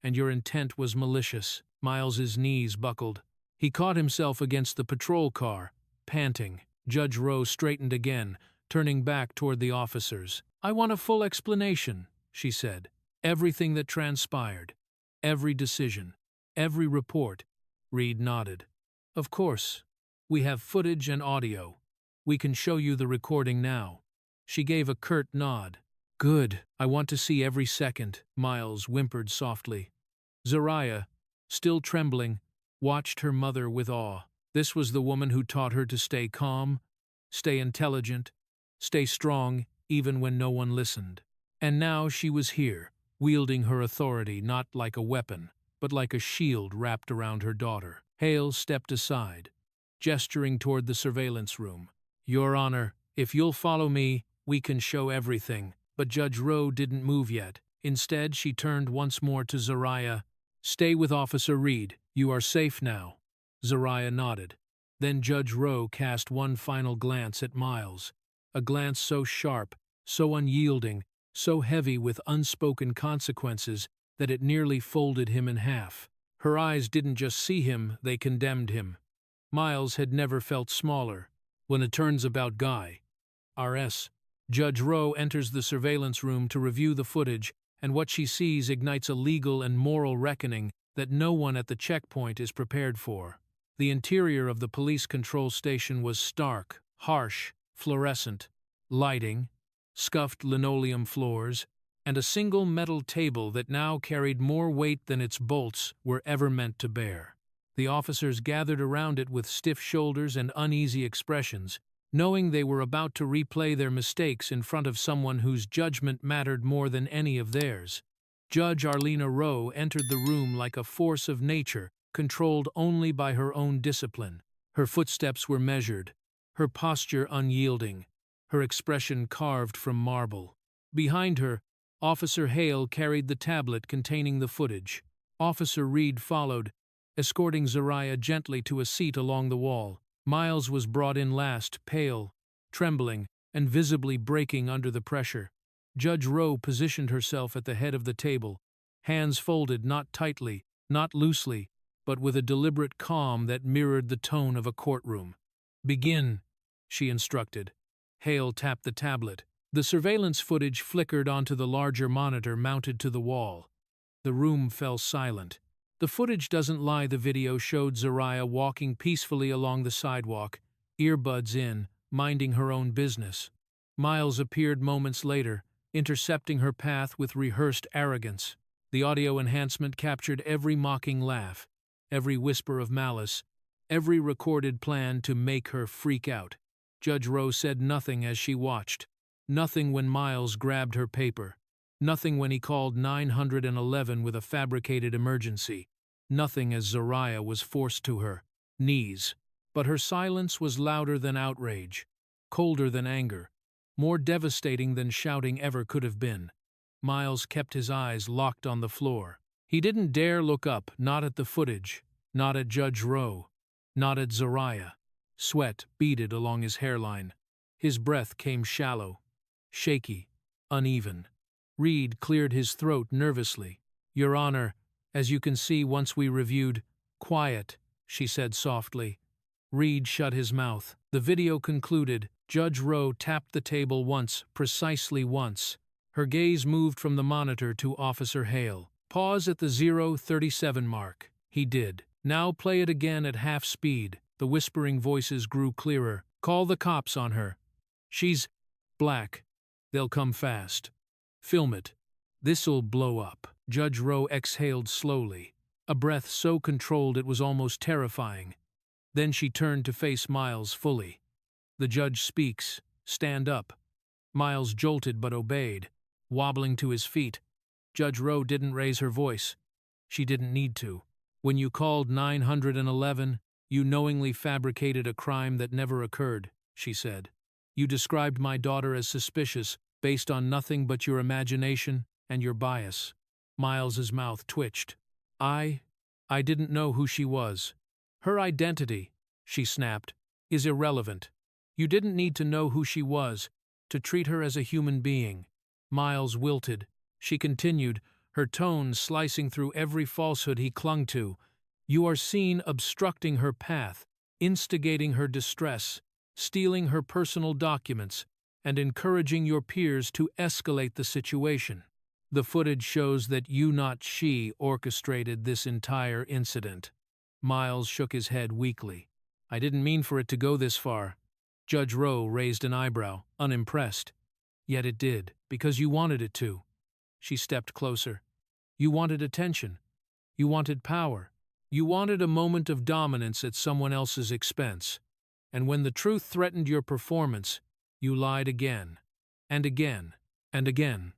"And your intent was malicious." Miles's knees buckled. He caught himself against the patrol car, panting. Judge Rowe straightened again, turning back toward the officers. "I want a full explanation," she said. "Everything that transpired. Every decision. Every report." Reed nodded. "Of course. We have footage and audio. We can show you the recording now." She gave a curt nod. "Good. I want to see every second," Miles whimpered softly. Zariah, still trembling, watched her mother with awe. This was the woman who taught her to stay calm, stay intelligent, stay strong even when no one listened. And now she was here, wielding her authority not like a weapon, but like a shield wrapped around her daughter. Hale stepped aside, gesturing toward the surveillance room. "Your Honor, if you'll follow me, we can show everything." But Judge Rowe didn't move yet. Instead, she turned once more to Zariah. "Stay with Officer Reed. You are safe now." Zariah nodded. Then Judge Rowe cast one final glance at Miles, a glance so sharp, so unyielding, so heavy with unspoken consequences that it nearly folded him in half. Her eyes didn't just see him, they condemned him. Miles had never felt smaller. When a turns-about guy. R.S. Judge Rowe enters the surveillance room to review the footage, and what she sees ignites a legal and moral reckoning that no one at the checkpoint is prepared for. The interior of the police control station was stark, harsh, fluorescent, lighting, scuffed linoleum floors, and a single metal table that now carried more weight than its bolts were ever meant to bear. The officers gathered around it with stiff shoulders and uneasy expressions, knowing they were about to replay their mistakes in front of someone whose judgment mattered more than any of theirs. Judge Arlena Rowe entered the room like a force of nature, controlled only by her own discipline. Her footsteps were measured, her posture unyielding, her expression carved from marble. Behind her, Officer Hale carried the tablet containing the footage. Officer Reed followed, escorting Zariah gently to a seat along the wall. Miles was brought in last, pale, trembling, and visibly breaking under the pressure. Judge Rowe positioned herself at the head of the table, hands folded not tightly, not loosely, but with a deliberate calm that mirrored the tone of a courtroom. "Begin," she instructed. Hale tapped the tablet. The surveillance footage flickered onto the larger monitor mounted to the wall. The room fell silent. The footage doesn't lie. The video showed Zariah walking peacefully along the sidewalk, earbuds in, minding her own business. Miles appeared moments later, intercepting her path with rehearsed arrogance. The audio enhancement captured every mocking laugh, every whisper of malice, every recorded plan to make her freak out. Judge Rowe said nothing as she watched. Nothing when Miles grabbed her paper. Nothing when he called 911 with a fabricated emergency. Nothing as Zariah was forced to her knees. But her silence was louder than outrage, colder than anger, more devastating than shouting ever could have been. Miles kept his eyes locked on the floor. He didn't dare look up, not at the footage, not at Judge Rowe, not at Zariah. Sweat beaded along his hairline. His breath came shallow, shaky, uneven. Reed cleared his throat nervously. "Your Honor, as you can see once we reviewed—" "Quiet," she said softly. Reed shut his mouth. The video concluded. Judge Rowe tapped the table once, precisely once. Her gaze moved from the monitor to Officer Hale. "Pause at the 0:37 mark." He did. "Now play it again at half speed." The whispering voices grew clearer. "Call the cops on her. She's black. They'll come fast. Film it. This'll blow up." Judge Rowe exhaled slowly, a breath so controlled it was almost terrifying. Then she turned to face Miles fully. "The judge speaks. Stand up." Miles jolted but obeyed, wobbling to his feet. Judge Rowe didn't raise her voice. She didn't need to. "When you called 911, you knowingly fabricated a crime that never occurred," she said. "You described my daughter as suspicious, based on nothing but your imagination and your bias." Miles's mouth twitched. I didn't know who she was." "Her identity," she snapped, "is irrelevant. You didn't need to know who she was, to treat her as a human being." Miles wilted. She continued, her tone slicing through every falsehood he clung to. "You are seen obstructing her path, instigating her distress, stealing her personal documents, and encouraging your peers to escalate the situation. The footage shows that you, not she, orchestrated this entire incident." Miles shook his head weakly. "I didn't mean for it to go this far." Judge Rowe raised an eyebrow, unimpressed. "Yet it did, because you wanted it to." She stepped closer. "You wanted attention. You wanted power. You wanted a moment of dominance at someone else's expense. And when the truth threatened your performance, you lied again, and again, and again."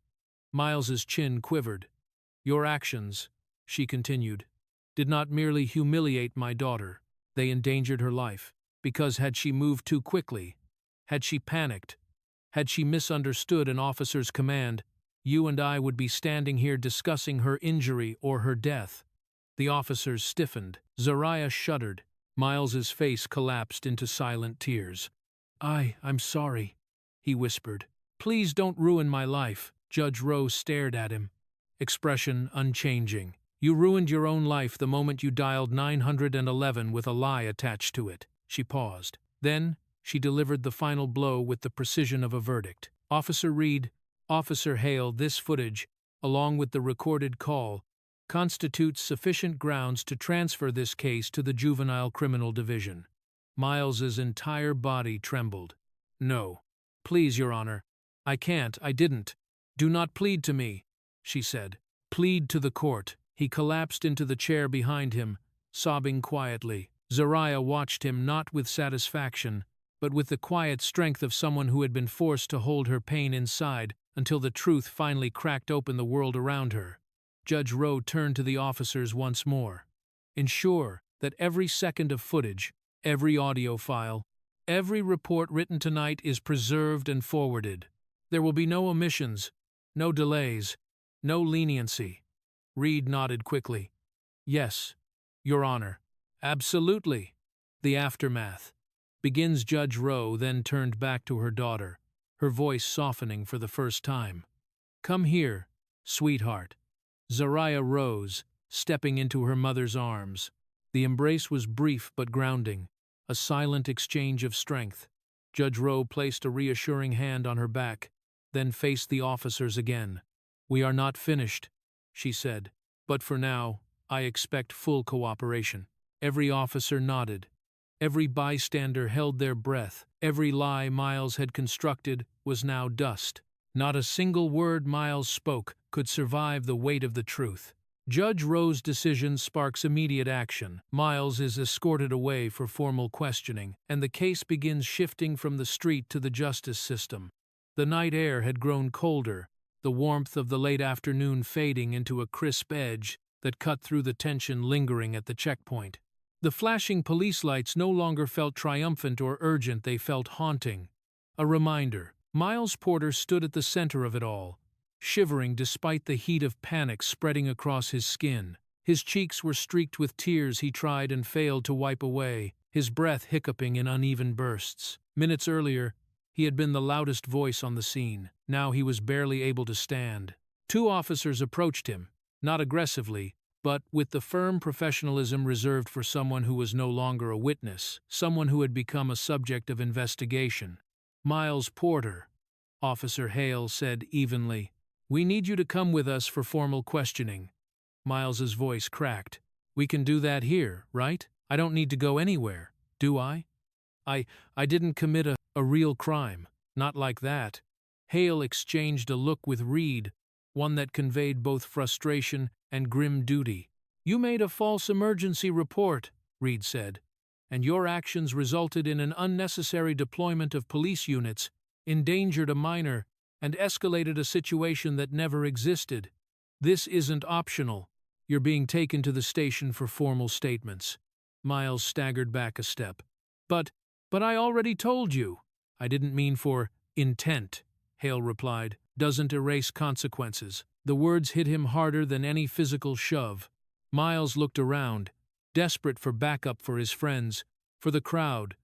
Miles's chin quivered. "Your actions," she continued, "did not merely humiliate my daughter. They endangered her life. Because had she moved too quickly, had she panicked, had she misunderstood an officer's command, you and I would be standing here discussing her injury or her death." The officers stiffened. Zariah shuddered. Miles's face collapsed into silent tears. I'm sorry," he whispered. "Please don't ruin my life." Judge Rowe stared at him, expression unchanging. "You ruined your own life the moment you dialed 911 with a lie attached to it." She paused. Then, she delivered the final blow with the precision of a verdict. "Officer Reed, Officer Hale, this footage, along with the recorded call, constitutes sufficient grounds to transfer this case to the Juvenile Criminal Division. Miles's entire body trembled. No. Please, Your Honor. I can't, I didn't. Do not plead to me, she said. Plead to the court. He collapsed into the chair behind him, sobbing quietly. Zariah watched him not with satisfaction, but with the quiet strength of someone who had been forced to hold her pain inside until the truth finally cracked open the world around her. Judge Rowe turned to the officers once more. Ensure that every second of footage, every audio file, every report written tonight is preserved and forwarded. There will be no omissions, no delays, no leniency. Reed nodded quickly. Yes, Your Honor. Absolutely. The aftermath. Begins Judge Rowe, then turned back to her daughter, her voice softening for the first time. Come here, sweetheart. Zariah rose, stepping into her mother's arms. The embrace was brief but grounding, a silent exchange of strength. Judge Rowe placed a reassuring hand on her back, then faced the officers again. We are not finished, she said, but for now, I expect full cooperation. Every officer nodded. Every bystander held their breath. Every lie Miles had constructed was now dust. Not a single word Miles spoke could survive the weight of the truth. Judge Rowe's decision sparks immediate action. Miles is escorted away for formal questioning, and the case begins shifting from the street to the justice system. The night air had grown colder, the warmth of the late afternoon fading into a crisp edge that cut through the tension lingering at the checkpoint. The flashing police lights no longer felt triumphant or urgent, they felt haunting. A reminder. Miles Porter stood at the center of it all, shivering despite the heat of panic spreading across his skin. His cheeks were streaked with tears he tried and failed to wipe away, his breath hiccuping in uneven bursts. Minutes earlier, he had been the loudest voice on the scene. Now he was barely able to stand. Two officers approached him, not aggressively, but with the firm professionalism reserved for someone who was no longer a witness, someone who had become a subject of investigation. Miles Porter, Officer Hale said evenly. We need you to come with us for formal questioning. Miles's voice cracked. We can do that here, right? I don't need to go anywhere, do I? I didn't commit a real crime. Not like that. Hale exchanged a look with Reed, one that conveyed both frustration and grim duty. You made a false emergency report, Reed said, and your actions resulted in an unnecessary deployment of police units, endangered a minor, and escalated a situation that never existed. This isn't optional. You're being taken to the station for formal statements. Miles staggered back a step. But I already told you. I didn't mean for intent, Hale replied. Doesn't erase consequences. The words hit him harder than any physical shove. Miles looked around, desperate for backup for his friends, for the crowd,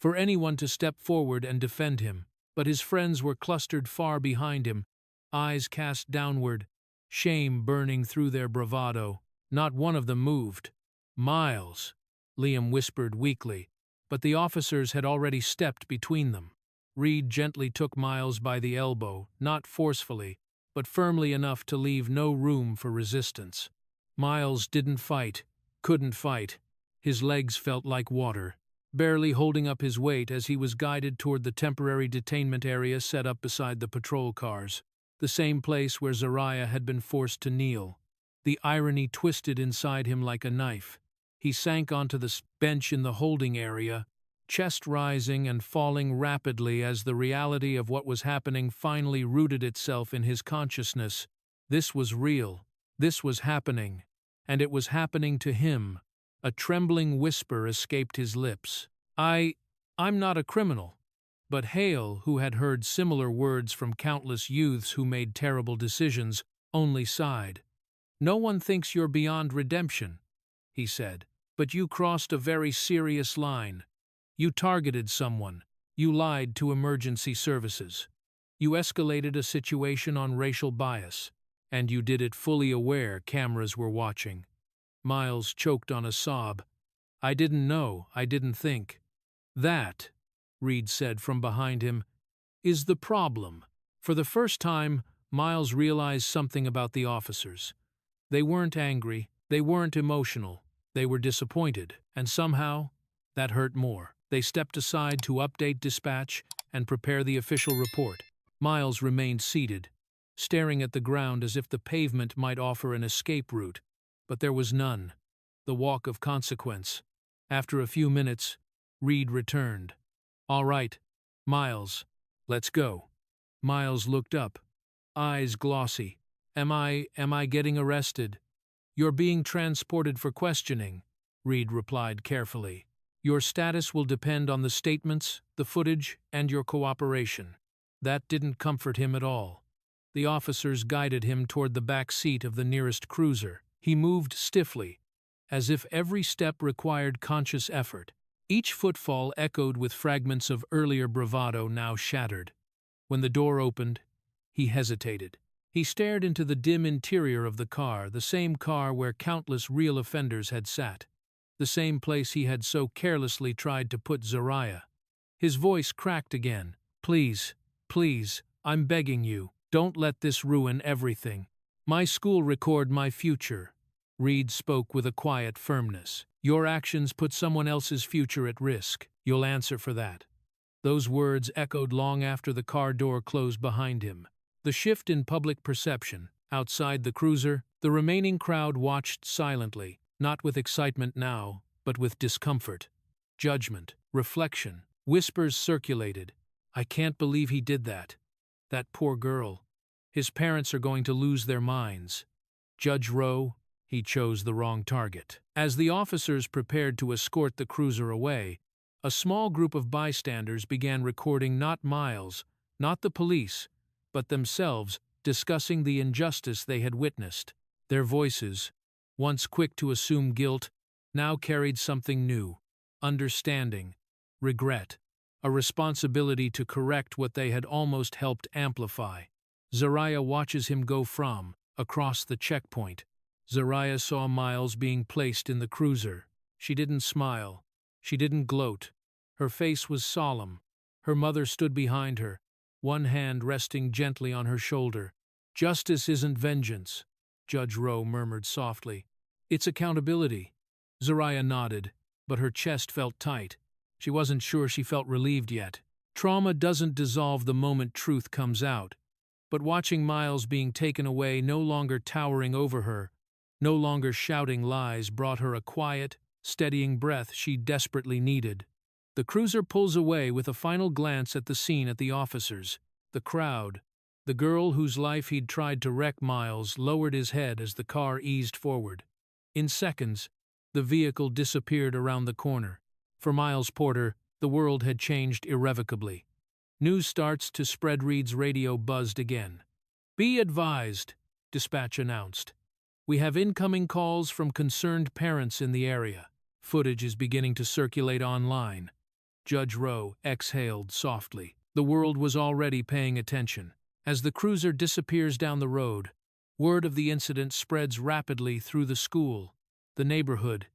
for anyone to step forward and defend him. But his friends were clustered far behind him, eyes cast downward, shame burning through their bravado. Not one of them moved. Miles, Liam whispered weakly, but the officers had already stepped between them. Reed gently took Miles by the elbow, not forcefully, but firmly enough to leave no room for resistance. Miles didn't fight, couldn't fight. His legs felt like water, barely holding up his weight as he was guided toward the temporary detainment area set up beside the patrol cars, the same place where Zariah had been forced to kneel. The irony twisted inside him like a knife. He sank onto the bench in the holding area, chest rising and falling rapidly as the reality of what was happening finally rooted itself in his consciousness. This was real. This was happening. And it was happening to him. A trembling whisper escaped his lips. I'm not a criminal. But Hale, who had heard similar words from countless youths who made terrible decisions, only sighed. No one thinks you're beyond redemption, he said. But you crossed a very serious line. You targeted someone. You lied to emergency services. You escalated a situation on racial bias. And you did it fully aware cameras were watching. Miles choked on a sob. I didn't know, I didn't think. That, Reed said from behind him, is the problem. For the first time, Miles realized something about the officers. They weren't angry, they weren't emotional, they were disappointed, and somehow, that hurt more. They stepped aside to update dispatch and prepare the official report. Miles remained seated, staring at the ground as if the pavement might offer an escape route, but there was none. The walk of consequence. After a few minutes, Reed returned. "All right, Miles, let's go." Miles looked up, eyes glossy. Am I getting arrested?" "You're being transported for questioning," Reed replied carefully. "Your status will depend on the statements, the footage, and your cooperation." That didn't comfort him at all. The officers guided him toward the back seat of the nearest cruiser. He moved stiffly, as if every step required conscious effort. Each footfall echoed with fragments of earlier bravado now shattered. When the door opened, he hesitated. He stared into the dim interior of the car, the same car where countless real offenders had sat, the same place he had so carelessly tried to put Zariah. His voice cracked again. "Please, please, I'm begging you, don't let this ruin everything. My school record my future." Reed spoke with a quiet firmness. "Your actions put someone else's future at risk. You'll answer for that." Those words echoed long after the car door closed behind him. The shift in public perception. Outside the cruiser, the remaining crowd watched silently, not with excitement now, but with discomfort, judgment, reflection. Whispers circulated. "I can't believe he did that. That poor girl. His parents are going to lose their minds. Judge Rowe, he chose the wrong target." As the officers prepared to escort the cruiser away, a small group of bystanders began recording not Miles, not the police, but themselves, discussing the injustice they had witnessed. Their voices, once quick to assume guilt, now carried something new: understanding, regret, a responsibility to correct what they had almost helped amplify. Zariah watches him go across the checkpoint. Zariah saw Miles being placed in the cruiser. She didn't smile. She didn't gloat. Her face was solemn. Her mother stood behind her, one hand resting gently on her shoulder. "Justice isn't vengeance," Judge Rowe murmured softly. "It's accountability." Zariah nodded, but her chest felt tight. She wasn't sure she felt relieved yet. Trauma doesn't dissolve the moment truth comes out. But watching Miles being taken away, no longer towering over her, no longer shouting lies, brought her a quiet, steadying breath she desperately needed. The cruiser pulls away with a final glance at the scene, at the officers, the crowd. The girl whose life he'd tried to wreck, Miles, lowered his head as the car eased forward. In seconds, the vehicle disappeared around the corner. For Miles Porter, the world had changed irrevocably. News starts to spread. Reed's radio buzzed again. "Be advised," dispatch announced. "We have incoming calls from concerned parents in the area. Footage is beginning to circulate online." Judge Rowe exhaled softly. The world was already paying attention. As the cruiser disappears down the road, word of the incident spreads rapidly through the school, the neighborhood,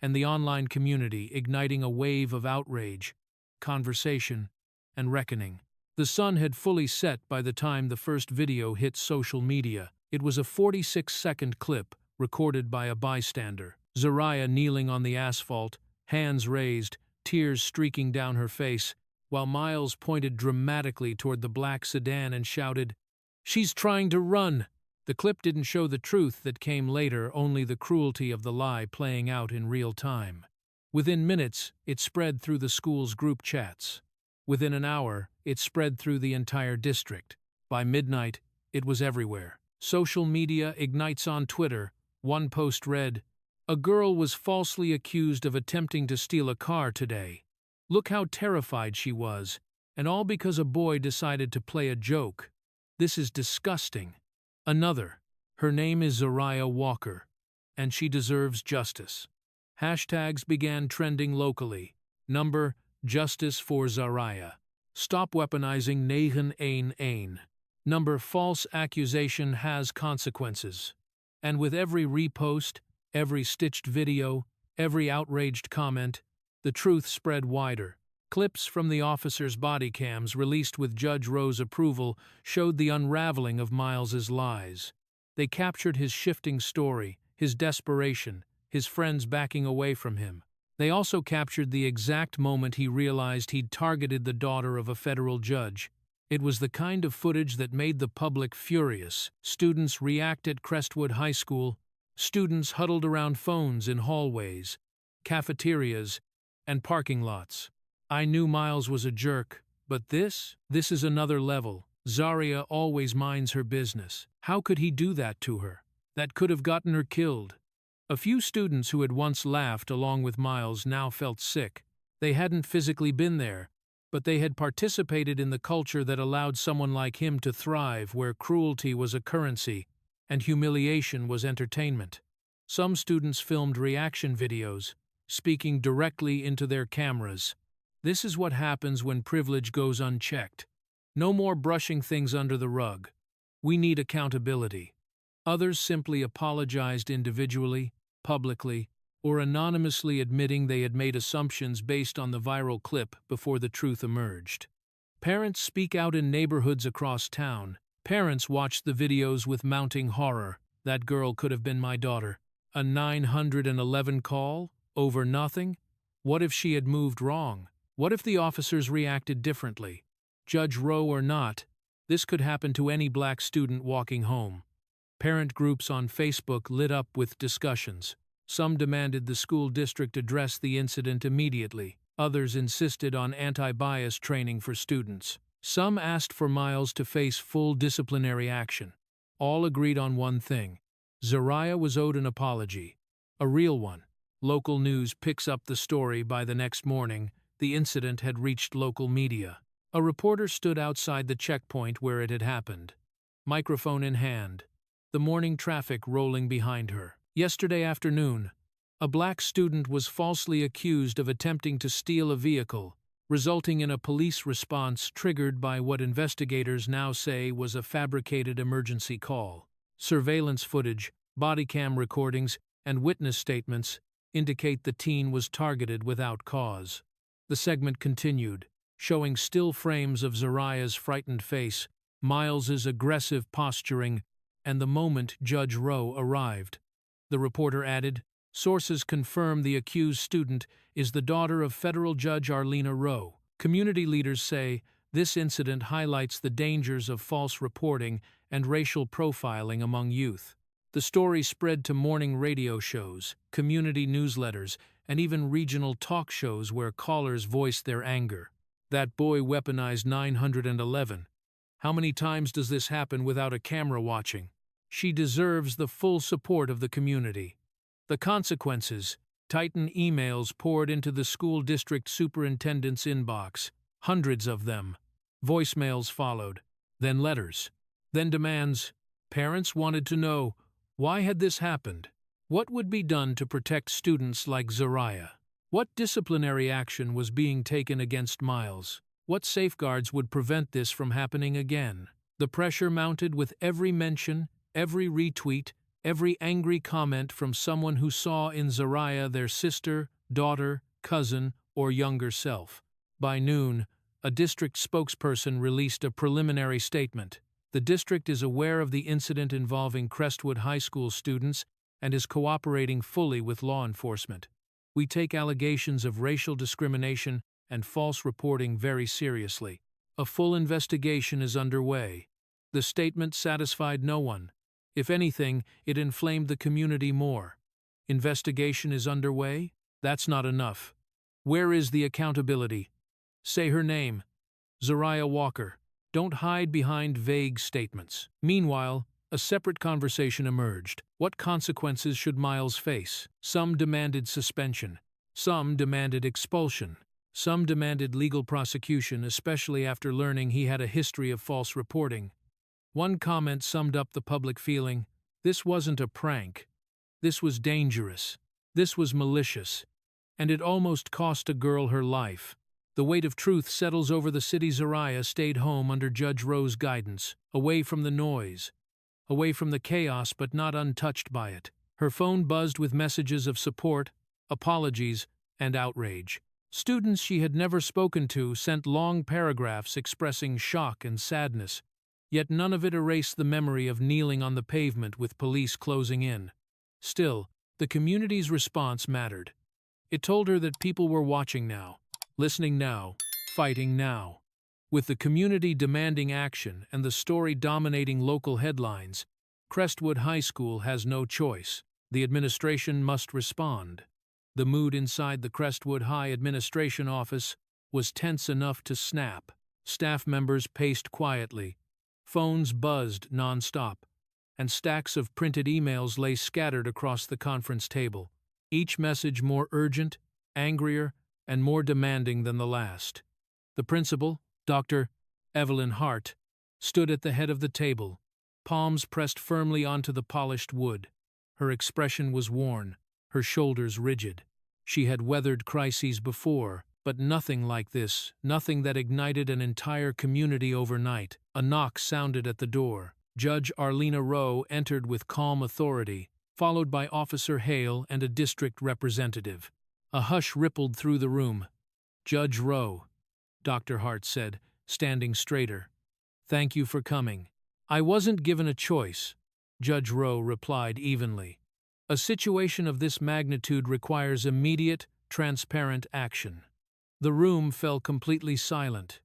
and the online community, igniting a wave of outrage, conversation, and reckoning. The sun had fully set by the time the first video hit social media. It was a 46-second clip recorded by a bystander. Zariah kneeling on the asphalt, hands raised, tears streaking down her face, while Miles pointed dramatically toward the black sedan and shouted, "She's trying to run!" The clip didn't show the truth that came later, only the cruelty of the lie playing out in real time. Within minutes, it spread through the school's group chats. Within an hour, it spread through the entire district. By midnight, it was everywhere. Social media ignites on Twitter. One post read, "A girl was falsely accused of attempting to steal a car today. Look how terrified she was, and all because a boy decided to play a joke. This is disgusting." Another, "Her name is Zariah Walker, and she deserves justice." Hashtags began trending locally. Number, "Justice for Zariah." "Stop weaponizing 911." Number, "False accusation has consequences." And with every repost, every stitched video, every outraged comment, the truth spread wider. Clips from the officers' body cams, released with Judge Rowe's approval, showed the unraveling of Miles's lies. They captured his shifting story, his desperation, his friends backing away from him. They also captured the exact moment he realized he'd targeted the daughter of a federal judge. It was the kind of footage that made the public furious. Students react at Crestwood High School. Students huddled around phones in hallways, cafeterias, and parking lots. I knew Miles was a jerk, but this is another level. Zaria always minds her business. How could he do that to her? That could have gotten her killed. A few students who had once laughed along with Miles now felt sick. They hadn't physically been there, but they had participated in the culture that allowed someone like him to thrive, where cruelty was a currency and humiliation was entertainment. Some students filmed reaction videos, speaking directly into their cameras. This is what happens when privilege goes unchecked. No more brushing things under the rug. We need accountability. Others simply apologized individually, publicly, or anonymously, admitting they had made assumptions based on the viral clip before the truth emerged. Parents speak out in neighborhoods across town. Parents watched the videos with mounting horror. That girl could have been my daughter. A 911 call? Over nothing? What if she had moved wrong? What if the officers reacted differently? Judge Roe or not, this could happen to any black student walking home. Parent groups on Facebook lit up with discussions. Some demanded the school district address the incident immediately. Others insisted on anti-bias training for students. Some asked for Miles to face full disciplinary action. All agreed on one thing. Zaria was owed an apology. A real one. Local news picks up the story. By the next morning, the incident had reached local media. A reporter stood outside the checkpoint where it had happened, microphone in hand, the morning traffic rolling behind her. Yesterday afternoon, a black student was falsely accused of attempting to steal a vehicle, resulting in a police response triggered by what investigators now say was a fabricated emergency call. Surveillance footage, body cam recordings, and witness statements indicate the teen was targeted without cause. The segment continued, showing still frames of Zariah's frightened face, Miles's aggressive posturing, and the moment Judge Roe arrived. The reporter added, sources confirm the accused student is the daughter of federal Judge Arlena Roe. Community leaders say this incident highlights the dangers of false reporting and racial profiling among youth. The story spread to morning radio shows, community newsletters, and even regional talk shows where callers voiced their anger. That boy weaponized 911. How many times does this happen without a camera watching? She deserves the full support of the community. The consequences: Titan emails poured into the school district superintendent's inbox, hundreds of them. Voicemails followed, then letters, then demands. Parents wanted to know, why had this happened? What would be done to protect students like Zaria? What disciplinary action was being taken against Miles? What safeguards would prevent this from happening again? The pressure mounted with every mention, every retweet, every angry comment from someone who saw in Zaria their sister, daughter, cousin, or younger self. By noon, a district spokesperson released a preliminary statement. The district is aware of the incident involving Crestwood High School students and is cooperating fully with law enforcement. We take allegations of racial discrimination and false reporting very seriously. A full investigation is underway. The statement satisfied no one. If anything, it inflamed the community more. Investigation is underway? That's not enough. Where is the accountability? Say her name. Zaria Walker. Don't hide behind vague statements. Meanwhile, a separate conversation emerged. What consequences should Miles face? Some demanded suspension. Some demanded expulsion. Some demanded legal prosecution, especially after learning he had a history of false reporting. One comment summed up the public feeling: this wasn't a prank. This was dangerous. This was malicious. And it almost cost a girl her life. The weight of truth settles over the city. Zaria stayed home under Judge Roe's guidance, away from the noise, away from the chaos, but not untouched by it. Her phone buzzed with messages of support, apologies, and outrage. Students she had never spoken to sent long paragraphs expressing shock and sadness. Yet none of it erased the memory of kneeling on the pavement with police closing in. Still, the community's response mattered. It told her that people were watching now, listening now, fighting now. With the community demanding action and the story dominating local headlines, Crestwood High School has no choice. The administration must respond. The mood inside the Crestwood High administration office was tense enough to snap. Staff members paced quietly. Phones buzzed nonstop, and stacks of printed emails lay scattered across the conference table, each message more urgent, angrier, and more demanding than the last. The principal, Dr. Evelyn Hart, stood at the head of the table, palms pressed firmly onto the polished wood. Her expression was worn, her shoulders rigid. She had weathered crises before, but nothing like this, nothing that ignited an entire community overnight. A knock sounded at the door. Judge Arlena Rowe entered with calm authority, followed by Officer Hale and a district representative. A hush rippled through the room. "Judge Rowe," Dr. Hart said, standing straighter. "Thank you for coming." "I wasn't given a choice," Judge Rowe replied evenly. "A situation of this magnitude requires immediate, transparent action." The room fell completely silent.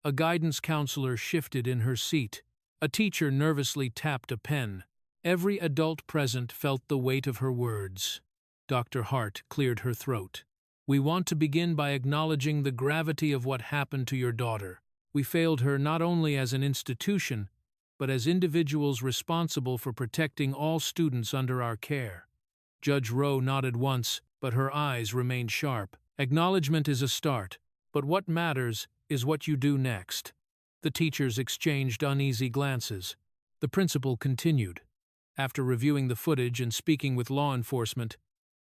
A guidance counselor shifted in her seat. A teacher nervously tapped a pen. Every adult present felt the weight of her words. Dr. Hart cleared her throat. "We want to begin by acknowledging the gravity of what happened to your daughter. We failed her not only as an institution, but as individuals responsible for protecting all students under our care." Judge Rowe nodded once, but her eyes remained sharp. "Acknowledgement is a start, but what matters is what you do next." The teachers exchanged uneasy glances. The principal continued. "After reviewing the footage and speaking with law enforcement,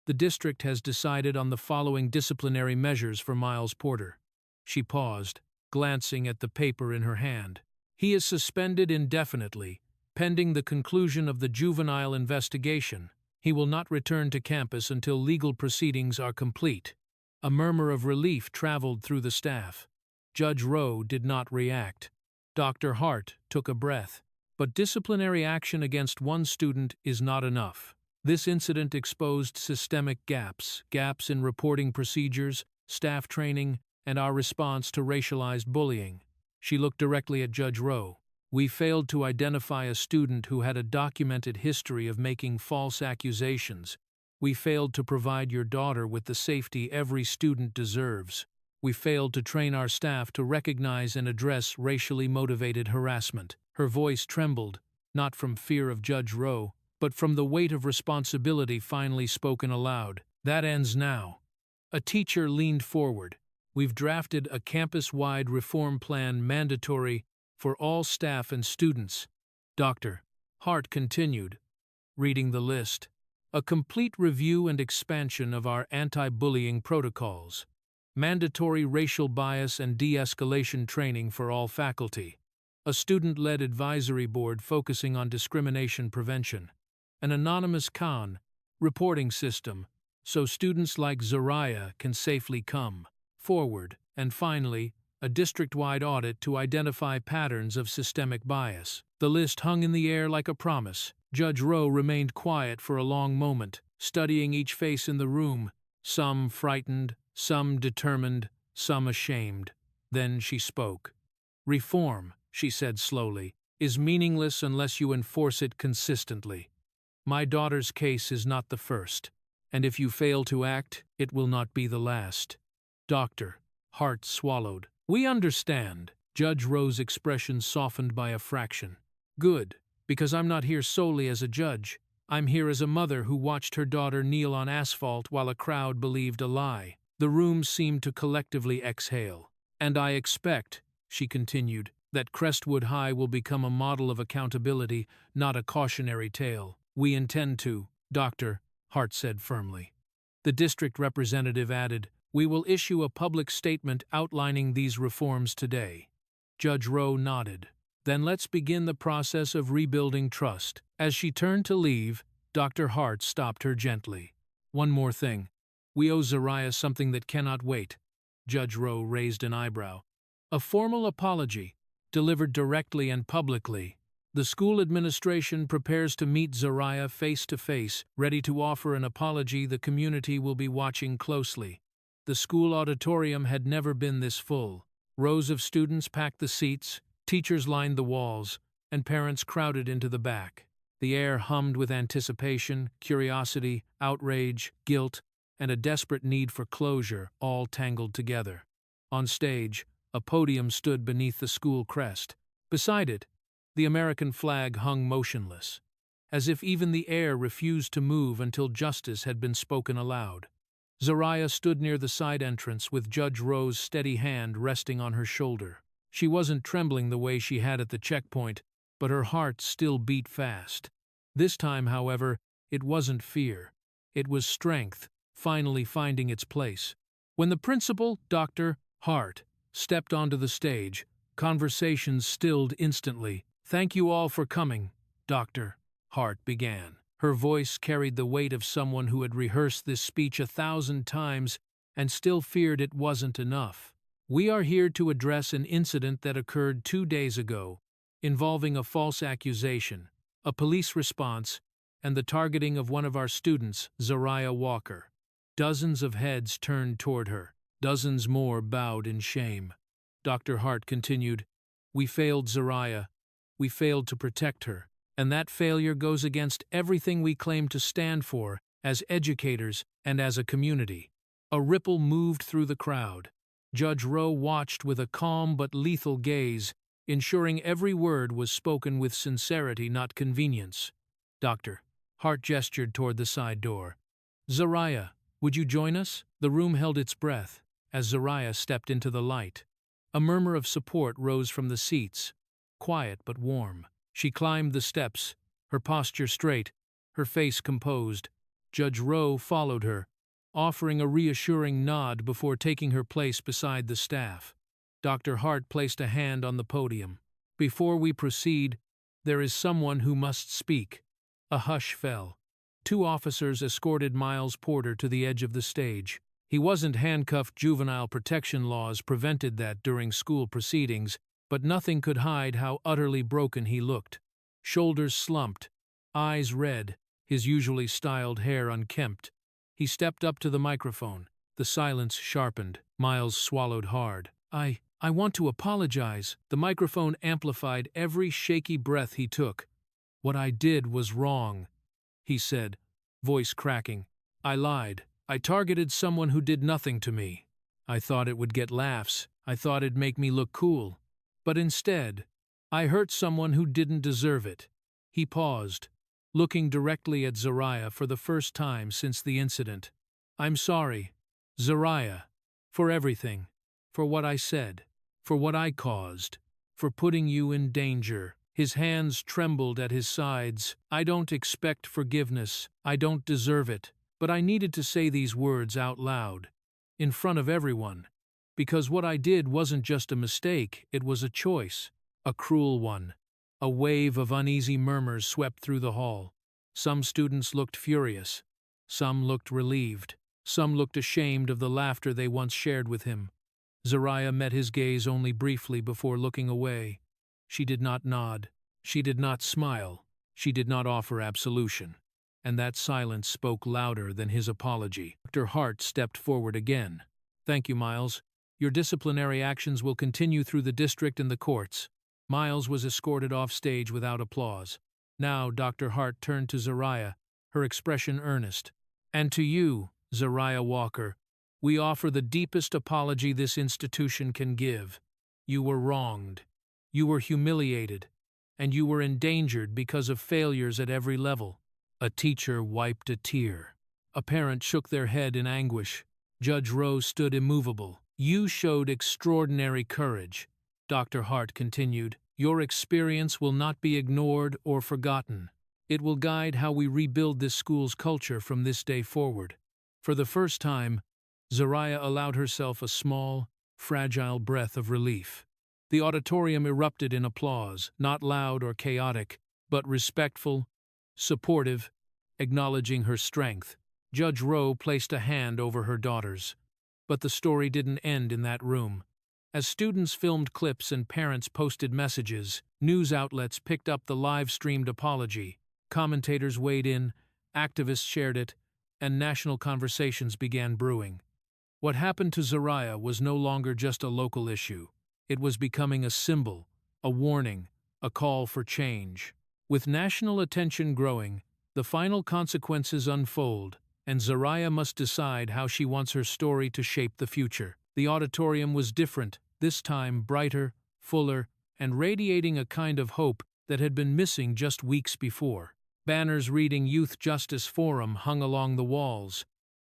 the district has decided on the following disciplinary measures for Miles Porter." She paused, glancing at the paper in her hand. "He is suspended indefinitely, pending the conclusion of the juvenile investigation. He will not return to campus until legal proceedings are complete." A murmur of relief traveled through the staff. Judge Rowe did not react. Dr. Hart took a breath. But disciplinary action against one student is not enough. This incident exposed systemic gaps in reporting procedures, staff training, and our response to racialized bullying. She looked directly at Judge Rowe. "We failed to identify a student who had a documented history of making false accusations. We failed to provide your daughter with the safety every student deserves. We failed to train our staff to recognize and address racially motivated harassment." Her voice trembled, not from fear of Judge Rowe, but from the weight of responsibility finally spoken aloud. "That ends now." A teacher leaned forward. "We've drafted a campus-wide reform plan mandatory for all staff and students." Dr. Hart continued, reading the list. "A complete review and expansion of our anti-bullying protocols. Mandatory racial bias and de-escalation training for all faculty. A student-led advisory board focusing on discrimination prevention. An anonymous CON reporting system so students like Zariah can safely come forward. And finally, a district-wide audit to identify patterns of systemic bias." The list hung in the air like a promise. Judge Rowe remained quiet for a long moment, studying each face in the room, some frightened, some determined, some ashamed. Then she spoke. "Reform," she said slowly, "is meaningless unless you enforce it consistently. My daughter's case is not the first, and if you fail to act, it will not be the last." Dr. Hart swallowed. "We understand." Judge Rowe's expression softened by a fraction. "Good. Because I'm not here solely as a judge. I'm here as a mother who watched her daughter kneel on asphalt while a crowd believed a lie." The room seemed to collectively exhale. "And I expect," she continued, "that Crestwood High will become a model of accountability, not a cautionary tale." "We intend to," Dr. Hart said firmly. The district representative added, "We will issue a public statement outlining these reforms today." Judge Rowe nodded. "Then let's begin the process of rebuilding trust." As she turned to leave, Dr. Hart stopped her gently. "One more thing. We owe Zariah something that cannot wait." Judge Rowe raised an eyebrow. "A formal apology. delivered directly and publicly. The school administration prepares to meet Zariah face to face, ready to offer an apology the community will be watching closely. The school auditorium had never been this full. Rows of students packed the seats, teachers lined the walls, and parents crowded into the back. The air hummed with anticipation, curiosity, outrage, guilt, and a desperate need for closure, all tangled together. On stage, a podium stood beneath the school crest. Beside it, the American flag hung motionless, as if even the air refused to move until justice had been spoken aloud. Zariah stood near the side entrance with Judge Rowe's steady hand resting on her shoulder. She wasn't trembling the way she had at the checkpoint, but her heart still beat fast. This time, however, it wasn't fear. It was strength, finally finding its place. When the principal, Dr. Hart, stepped onto the stage, conversations stilled instantly. "Thank you all for coming," Dr. Hart began. Her voice carried the weight of someone who had rehearsed this speech 1,000 times and still feared it wasn't enough. "We are here to address an incident that occurred 2 days ago, involving a false accusation, a police response, and the targeting of one of our students, Zariah Walker." Dozens of heads turned toward her. Dozens more bowed in shame. Dr. Hart continued, "We failed Zariah. We failed to protect her. And that failure goes against everything we claim to stand for as educators and as a community." A ripple moved through the crowd. Judge Rowe watched with a calm but lethal gaze, ensuring every word was spoken with sincerity, not convenience. Dr. Hart gestured toward the side door. "Zariah, would you join us?" The room held its breath as Zariah stepped into the light. A murmur of support rose from the seats, quiet but warm. She climbed the steps, her posture straight, her face composed. Judge Rowe followed her, offering a reassuring nod before taking her place beside the staff. Dr. Hart placed a hand on the podium. "Before we proceed, there is someone who must speak." A hush fell. 2 officers escorted Miles Porter to the edge of the stage. He wasn't handcuffed. Juvenile protection laws prevented that during school proceedings, but nothing could hide how utterly broken he looked. Shoulders slumped, eyes red, his usually styled hair unkempt. He stepped up to the microphone. The silence sharpened. Miles swallowed hard. I want to apologize." The microphone amplified every shaky breath he took. "What I did was wrong," he said, voice cracking. "I lied. I targeted someone who did nothing to me. I thought it would get laughs. I thought it'd make me look cool. But instead, I hurt someone who didn't deserve it." He paused, looking directly at Zariah for the first time since the incident. "I'm sorry, Zariah, for everything, for what I said, for what I caused, for putting you in danger." His hands trembled at his sides. "I don't expect forgiveness. I don't deserve it. But I needed to say these words out loud, in front of everyone. Because what I did wasn't just a mistake, it was a choice, a cruel one." A wave of uneasy murmurs swept through the hall. Some students looked furious. Some looked relieved. Some looked ashamed of the laughter they once shared with him. Zariah met his gaze only briefly before looking away. She did not nod. She did not smile. She did not offer absolution. And that silence spoke louder than his apology. Dr. Hart stepped forward again. "Thank you, Miles. Your disciplinary actions will continue through the district and the courts." Miles was escorted off stage without applause. Now Dr. Hart turned to Zariah, her expression earnest. "And to you, Zariah Walker, we offer the deepest apology this institution can give. You were wronged. You were humiliated. And you were endangered because of failures at every level." A teacher wiped a tear. A parent shook their head in anguish. Judge Rowe stood immovable. "You showed extraordinary courage," Dr. Hart continued. "Your experience will not be ignored or forgotten. It will guide how we rebuild this school's culture from this day forward." For the first time, Zariah allowed herself a small, fragile breath of relief. The auditorium erupted in applause, not loud or chaotic, but respectful, supportive, acknowledging her strength. Judge Rowe placed a hand over her daughter's. But the story didn't end in that room. As students filmed clips and parents posted messages, news outlets picked up the live-streamed apology, commentators weighed in, activists shared it, and national conversations began brewing. What happened to Zariah was no longer just a local issue. It was becoming a symbol, a warning, a call for change. With national attention growing, the final consequences unfold, and Zariah must decide how she wants her story to shape the future. The auditorium was different, this time brighter, fuller, and radiating a kind of hope that had been missing just weeks before. Banners reading Youth Justice Forum hung along the walls,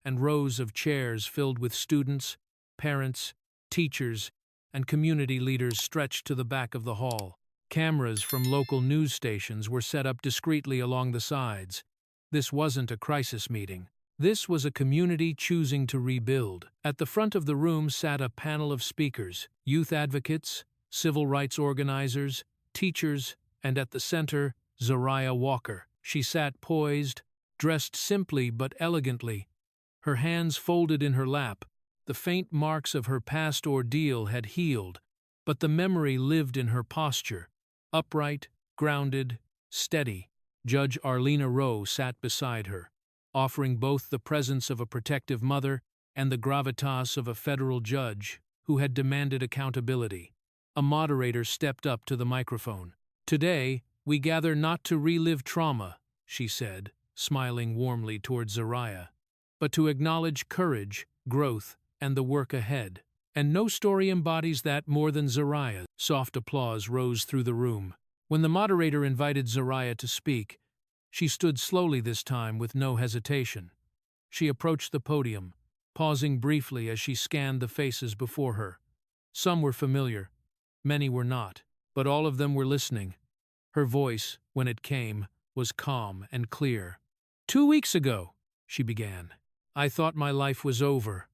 and rows of chairs filled with students, parents, teachers, and community leaders stretched to the back of the hall. Cameras from local news stations were set up discreetly along the sides. This wasn't a crisis meeting. This was a community choosing to rebuild. At the front of the room sat a panel of speakers, youth advocates, civil rights organizers, teachers, and at the center, Zariah Walker. She sat poised, dressed simply but elegantly, her hands folded in her lap. The faint marks of her past ordeal had healed, but the memory lived in her posture, upright, grounded, steady. Judge Arlena Rowe sat beside her, offering both the presence of a protective mother and the gravitas of a federal judge who had demanded accountability. A moderator stepped up to the microphone. "Today, we gather not to relive trauma," she said, smiling warmly toward Zariah, "but to acknowledge courage, growth, and the work ahead. And no story embodies that more than Zariah." Soft applause rose through the room. When the moderator invited Zariah to speak, she stood slowly this time with no hesitation. She approached the podium, pausing briefly as she scanned the faces before her. Some were familiar, many were not, but all of them were listening. Her voice, when it came, was calm and clear. "2 weeks ago," she began, "I thought my life was over."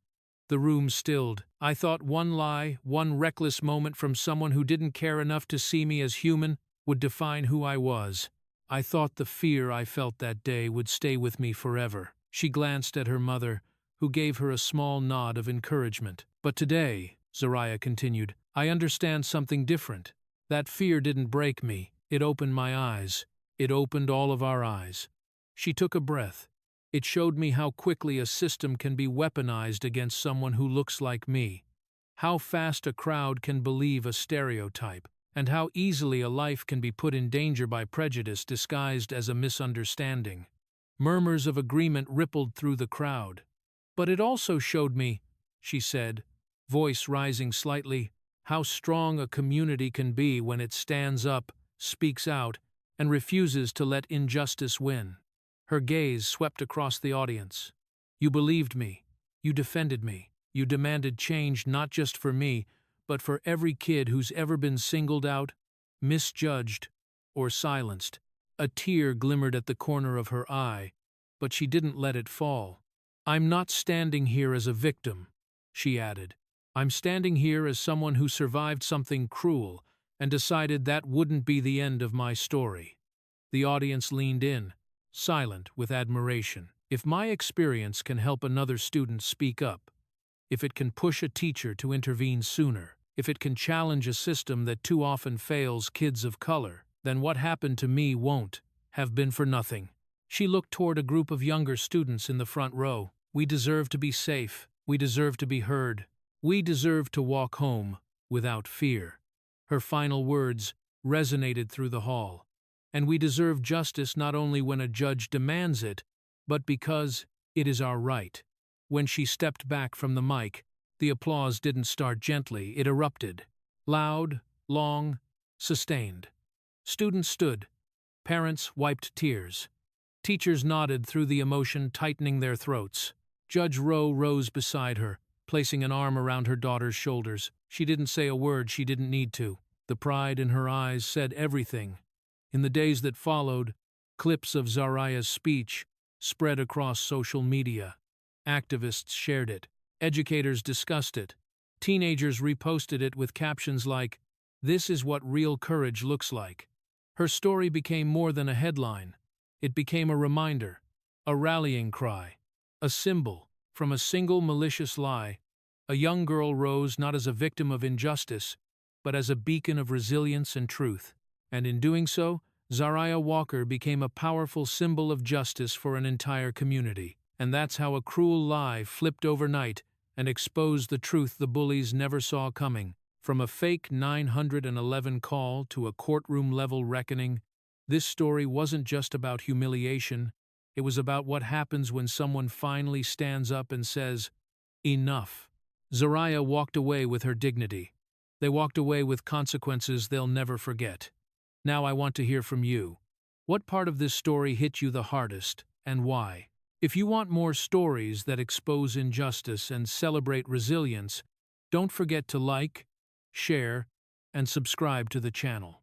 The room stilled. "I thought one lie, one reckless moment from someone who didn't care enough to see me as human would define who I was. I thought the fear I felt that day would stay with me forever." She glanced at her mother, who gave her a small nod of encouragement. "But today," Zariah continued, "I understand something different. That fear didn't break me. It opened my eyes. It opened all of our eyes." She took a breath. "It showed me how quickly a system can be weaponized against someone who looks like me, how fast a crowd can believe a stereotype, and how easily a life can be put in danger by prejudice disguised as a misunderstanding." Murmurs of agreement rippled through the crowd. "But it also showed me," she said, voice rising slightly, "how strong a community can be when it stands up, speaks out, and refuses to let injustice win." Her gaze swept across the audience. "You believed me. You defended me. You demanded change not just for me, but for every kid who's ever been singled out, misjudged, or silenced." A tear glimmered at the corner of her eye, but she didn't let it fall. "I'm not standing here as a victim," she added. "I'm standing here as someone who survived something cruel and decided that wouldn't be the end of my story." The audience leaned in, silent with admiration. If my experience can help another student speak up, if it can push a teacher to intervene sooner, if it can challenge a system that too often fails kids of color, then what happened to me won't have been for nothing. She looked toward a group of younger students in the front row. "We deserve to be safe. We deserve to be heard. We deserve to walk home without fear." Her final words resonated through the hall. "And we deserve justice not only when a judge demands it, but because it is our right." When she stepped back from the mic, the applause didn't start gently, it erupted. Loud, long, sustained. Students stood. Parents wiped tears. Teachers nodded through the emotion tightening their throats. Judge Rowe rose beside her, placing an arm around her daughter's shoulders. She didn't say a word she didn't need to. The pride in her eyes said everything. In the days that followed, clips of Zariah's speech spread across social media. Activists shared it. Educators discussed it. Teenagers reposted it with captions like, "This is what real courage looks like." Her story became more than a headline. It became a reminder, a rallying cry, a symbol. From a single malicious lie, A young girl rose not as a victim of injustice, but as a beacon of resilience and truth. And in doing so, Zariah Walker became a powerful symbol of justice for an entire community. And that's how a cruel lie flipped overnight and exposed the truth the bullies never saw coming. From a fake 911 call to a courtroom-level reckoning, this story wasn't just about humiliation, it was about what happens when someone finally stands up and says, "Enough." Zariah walked away with her dignity. They walked away with consequences they'll never forget. Now I want to hear from you. What part of this story hit you the hardest, and why? If you want more stories that expose injustice and celebrate resilience, don't forget to like, share, and subscribe to the channel.